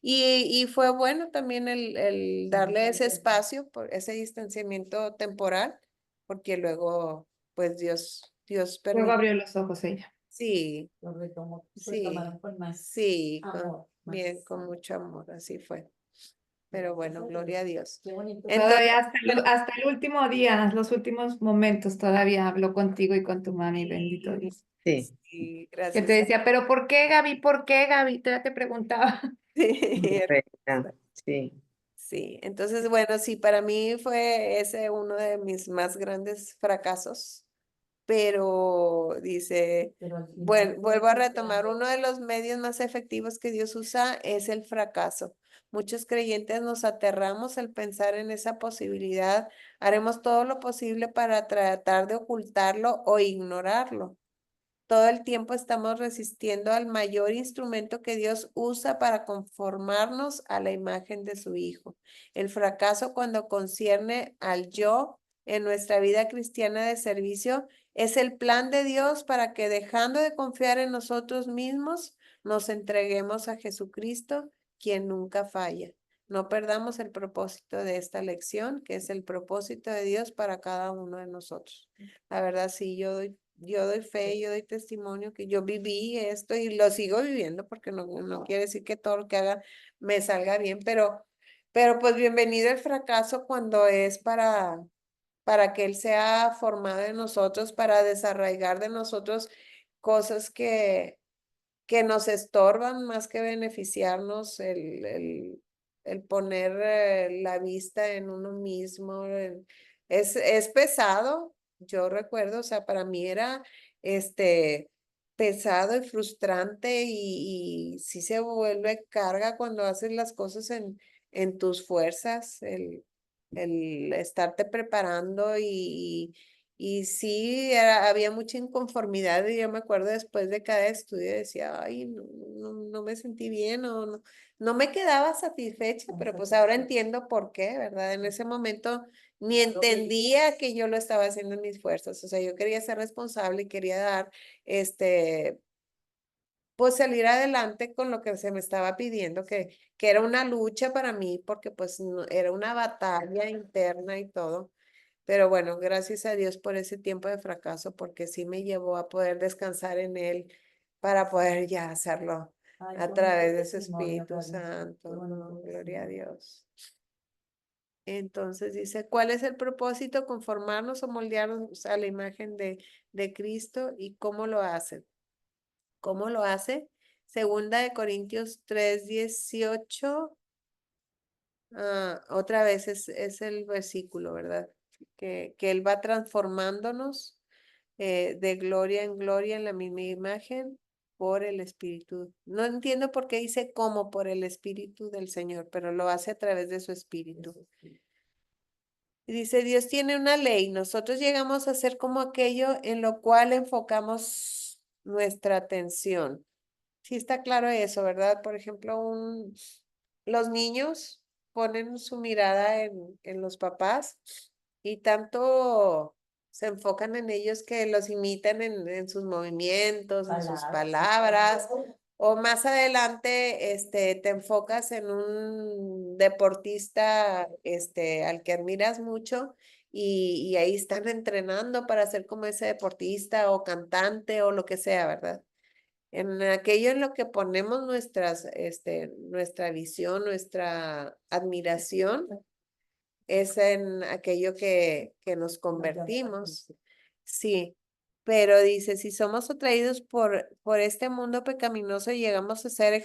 y fue bueno también el darle ese espacio, por ese distanciamiento temporal, porque luego, pues Dios luego permite. abrió los ojos ella. Sí, Lo retomó, sí, retomaron con más sí, amor. bien, con mucho amor, así fue. Pero bueno, gloria a Dios. Qué bonito. Entonces, Todavía hasta el último día, los últimos momentos, todavía habló contigo y con tu mami, bendito Dios. Sí. sí, Que te gracias a decía, pero ¿por qué, Gaby? ¿Por qué, Gaby? Te preguntaba. sí, Reina, sí. sí, entonces, bueno, sí, para mí fue ese uno de mis más grandes fracasos, pero dice, Pero al final bueno, vuelvo a fue retomar, uno de los medios más efectivos que Dios usa es el fracaso. Muchos creyentes nos aterramos al pensar en esa posibilidad, haremos todo lo posible para tratar de ocultarlo o ignorarlo. Todo el tiempo estamos resistiendo al mayor instrumento que Dios usa para conformarnos a la imagen de su Hijo. El fracaso cuando concierne al yo en nuestra vida cristiana de servicio es el plan de Dios para que dejando de confiar en nosotros mismos, nos entreguemos a Jesucristo, quien nunca falla. No perdamos el propósito de esta lección, que es el propósito de Dios para cada uno de nosotros. La verdad, sí, yo doy fe, yo doy testimonio que yo viví esto y lo sigo viviendo porque no quiere decir que todo lo que haga me salga bien, pero pues bienvenido el fracaso cuando es para que Él sea formado en nosotros, para desarraigar de nosotros cosas que nos estorban más que beneficiarnos, el poner la vista en uno mismo. Es pesado, yo recuerdo, o sea, para mí era pesado y frustrante y sí se vuelve carga cuando haces las cosas en tus fuerzas, el estarte preparando y sí, había mucha inconformidad y yo me acuerdo después de cada estudio decía, ay, no me sentí bien o no me quedaba satisfecha, pero pues ahora entiendo por qué, ¿verdad? En ese momento ni entendía que yo lo estaba haciendo en mis fuerzas, o sea, yo quería ser responsable y quería dar, pues salir adelante con lo que se me estaba pidiendo, que era una lucha para mí, porque pues era una batalla interna y todo. Pero bueno, gracias a Dios por ese tiempo de fracaso, porque sí me llevó a poder descansar en Él para poder ya hacerlo Ay, a qué través bonito de su testimonio, Espíritu Carmen. Qué Santo. bonito Gloria a testimonio. Dios. Entonces dice, ¿cuál es el propósito? Conformarnos o moldearnos a la imagen de Cristo. ¿Y cómo lo hace? ¿Cómo lo hace? Segunda de Corintios 3:18. Otra vez es el versículo, ¿verdad? Que Él va transformándonos de gloria en gloria en la misma imagen por el Espíritu. No entiendo por qué dice como por el Espíritu del Señor, pero lo hace a través de su Espíritu. Y dice, Dios tiene una ley, nosotros llegamos a ser como aquello en lo cual enfocamos nuestra atención. Sí está claro eso, ¿verdad? Por ejemplo, los niños ponen su mirada en los papás y tanto se enfocan en ellos que los imitan en sus movimientos, en sus palabras. O más adelante, te enfocas en un deportista, al que admiras mucho y ahí están entrenando para ser como ese deportista o cantante o lo que sea, ¿verdad? En aquello en lo que ponemos nuestra visión, nuestra admiración, es en aquello que nos convertimos. Sí, pero dice, si somos atraídos por este mundo pecaminoso, llegamos a ser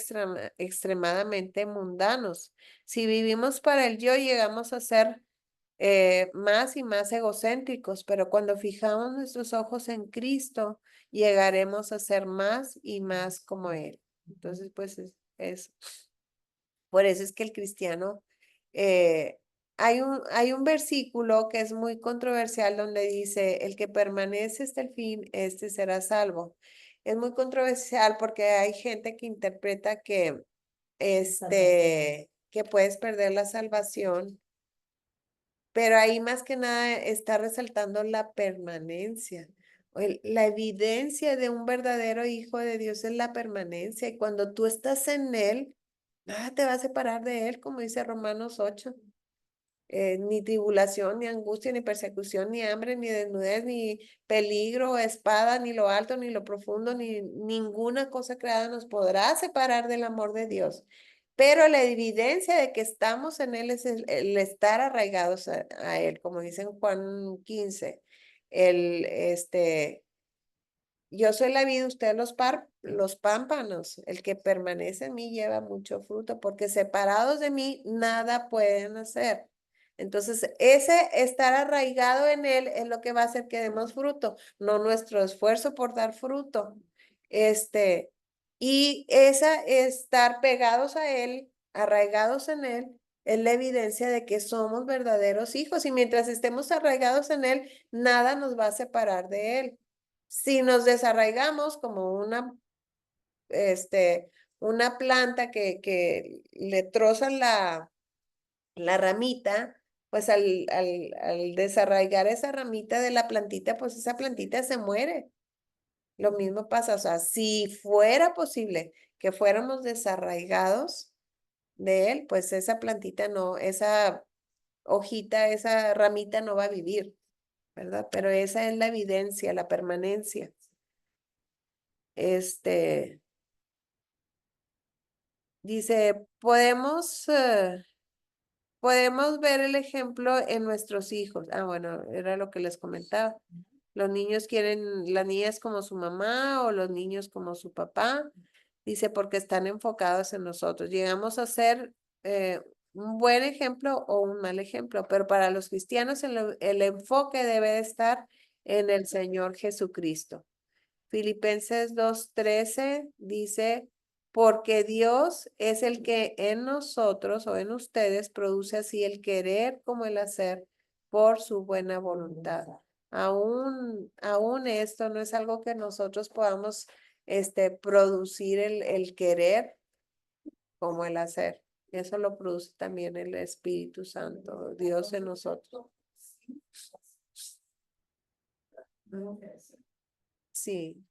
extremadamente mundanos. Si vivimos para el yo, llegamos a ser más y más egocéntricos, pero cuando fijamos nuestros ojos en Cristo, llegaremos a ser más y más como Él. Entonces, pues por eso es que el cristiano, hay un versículo que es muy controversial donde dice, el que permanece hasta el fin, este será salvo. Es muy controversial porque hay gente que interpreta que puedes perder la salvación, pero ahí más que nada está resaltando la permanencia. La evidencia de un verdadero hijo de Dios es la permanencia. Y cuando tú estás en Él, nada te va a separar de Él, como dice Romanos 8. Ni tribulación, ni angustia, ni persecución, ni hambre, ni desnudez, ni peligro, espada, ni lo alto, ni lo profundo, ni ninguna cosa creada nos podrá separar del amor de Dios. Pero la evidencia de que estamos en Él es el estar arraigados a Él, como dice en Juan 15. El, yo soy la vid, ustedes los pámpanos. El que permanece en mí lleva mucho fruto, porque separados de mí nada pueden hacer. Entonces, ese estar arraigado en Él es lo que va a hacer que demos fruto, no nuestro esfuerzo por dar fruto. Y esa estar pegados a Él, arraigados en Él, es la evidencia de que somos verdaderos hijos. Y mientras estemos arraigados en Él, nada nos va a separar de Él. Si nos desarraigamos como una planta que le trozan la ramita, pues al desarraigar esa ramita de la plantita, pues esa plantita se muere. Lo mismo pasa, o sea, si fuera posible que fuéramos desarraigados de él, pues esa plantita no, esa hojita, esa ramita no va a vivir, ¿verdad? Pero esa es la evidencia, la permanencia. Dice, podemos ver el ejemplo en nuestros hijos. Bueno, era lo que les comentaba. Los niños quieren, las niñas como su mamá o los niños como su papá. Dice, porque están enfocados en nosotros. Llegamos a ser un buen ejemplo o un mal ejemplo, pero para los cristianos el enfoque debe de estar en el Señor Jesucristo. Filipenses 2:13 dice, porque Dios es el que en nosotros o en ustedes produce así el querer como el hacer por su buena voluntad. Aún esto no es algo que nosotros podamos producir el querer como el hacer. Eso lo produce también el Espíritu Santo, Dios en nosotros. Sí.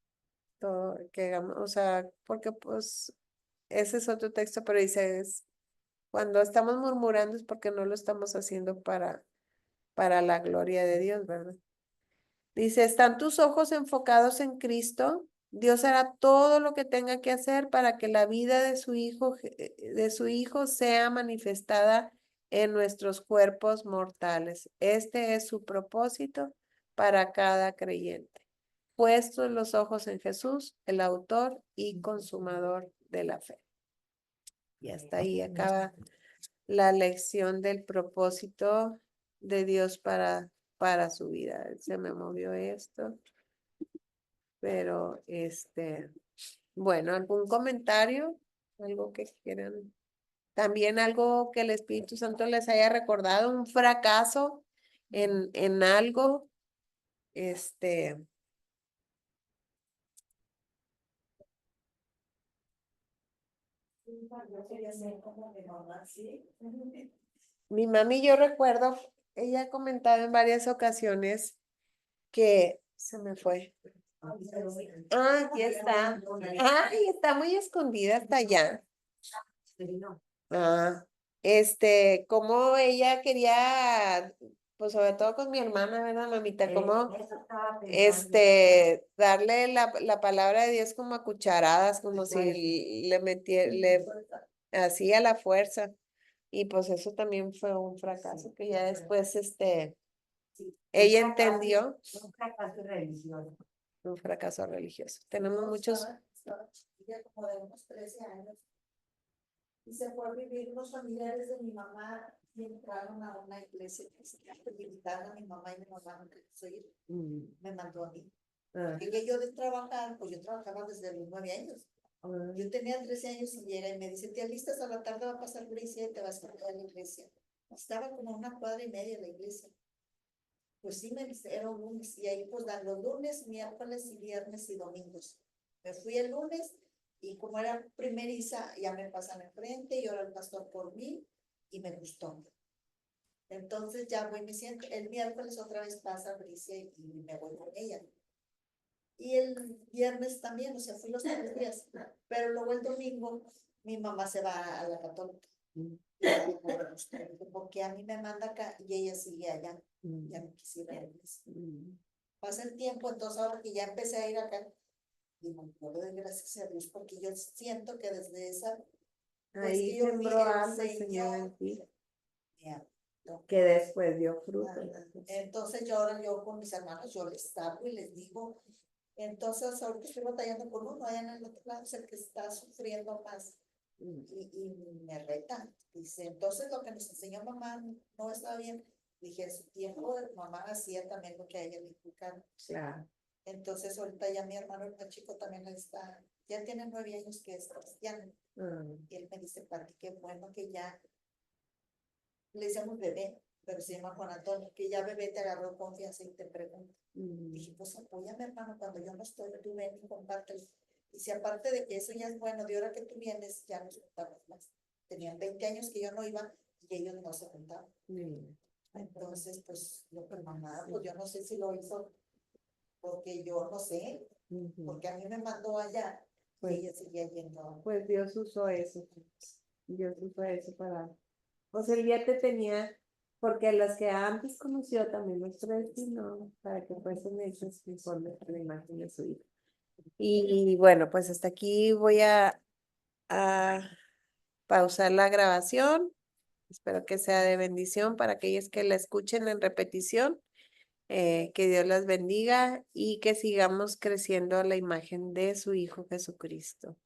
Todo, que hagamos, o sea, porque pues ese es otro texto, pero dice, cuando estamos murmurando es porque no lo estamos haciendo para la gloria de Dios, ¿verdad? Dice, ¿están tus ojos enfocados en Cristo? Dios hará todo lo que tenga que hacer para que la vida de su hijo sea manifestada en nuestros cuerpos mortales. Este es su propósito para cada creyente. Puestos los ojos en Jesús, el autor y consumador de la fe. Y hasta ahí acaba la lección del propósito de Dios para su vida. Se me movió esto. Pero, bueno, ¿algún comentario? ¿Algo que quieran? También algo que el Espíritu Santo les haya recordado, un fracaso en algo, Yo quería ser como mi mamá, sí. mi mami, yo recuerdo, ella ha comentado en varias ocasiones que se me fue. Ah, aquí está. Ay, está muy escondida hasta allá. Ah, como ella quería, pues sobre todo con mi hermana, ¿verdad, mamita? Como, darle la palabra de Dios como a cucharadas, como si le metiera, hacía la fuerza. Y pues eso también fue un fracaso, que ya después, ella entendió. Un fracaso religioso. Un fracaso religioso. Tenemos muchos. Estaba chiquilla, como de unos 13 años. Y se fue a vivir unos familiares de mi mamá y entraron a una iglesia que invitaron a mi mamá y mi mamá no quiso ir. Me mandó a mí. Llegué yo de trabajar, pues yo trabajaba desde los 9 años. Yo tenía 13 años y llega y me dice, ¿te alistas? A la tarde va a pasar Bricia y te vas a quedar a la iglesia. Estaba como a 1,5 cuadras la iglesia. Pues sí, me dice, era un lunes. Y ahí pues dan los lunes, miércoles y viernes y domingos. Me fui el lunes y como era primeriza, ya me pasan enfrente y ora el pastor por mí y me gustó. Entonces ya voy, me siento, el miércoles otra vez pasa Bricia y me voy con ella. Y el viernes también, o sea, fui los 3 días. Pero luego el domingo mi mamá se va a la católica. Porque a mí me manda acá y ella sigue allá. Ya no quisiera irles. Pasa el tiempo, entonces ahora que ya empecé a ir acá, y me acuerdo de gracias a Dios, porque yo siento que desde esa, pues Ahí que yo vi sembró el algo el Señor en Señor, ti, no. que después dio fruto. Entonces yo ahora yo con mis hermanos, yo les hablo y les digo, entonces ahorita estoy batallando con uno, allá en el otro lado es el que está sufriendo más. Y me reta, dice, entonces lo que nos enseñó mamá no está bien. Dije, en su tiempo mamá hacía también lo que a ella le inculcaron. Claro. Entonces ahorita ya mi hermano, el más chico, también está, ya tiene 9 años que es cristiano. Y él me dice, Pati, qué bueno que ya, le decíamos bebé, pero se llama Juan Antonio, que ya bebé te agarró confianza y te pregunta. Dije, pues apóyame, hermano, cuando yo no estoy, tú ven y compártelo. Y si aparte de que eso ya es bueno, de hora que tú vienes, ya nos juntamos más. Tenían 20 años que yo no iba y ellos no se juntaban. Entonces, pues, yo con mamá, pues yo no sé si lo hizo porque yo no sé, porque a mí me mandó allá y ella seguía yendo. Pues Dios usó eso. Dios usó eso para. O sea, él ya te tenía, porque los que antes conoció también los predestinó para que fuesen hechos conforme a la imagen de su hijo. Y bueno, pues hasta aquí voy a pausar la grabación. Espero que sea de bendición para aquellos que la escuchen en repetición. Que Dios las bendiga y que sigamos creciendo a la imagen de su Hijo Jesucristo.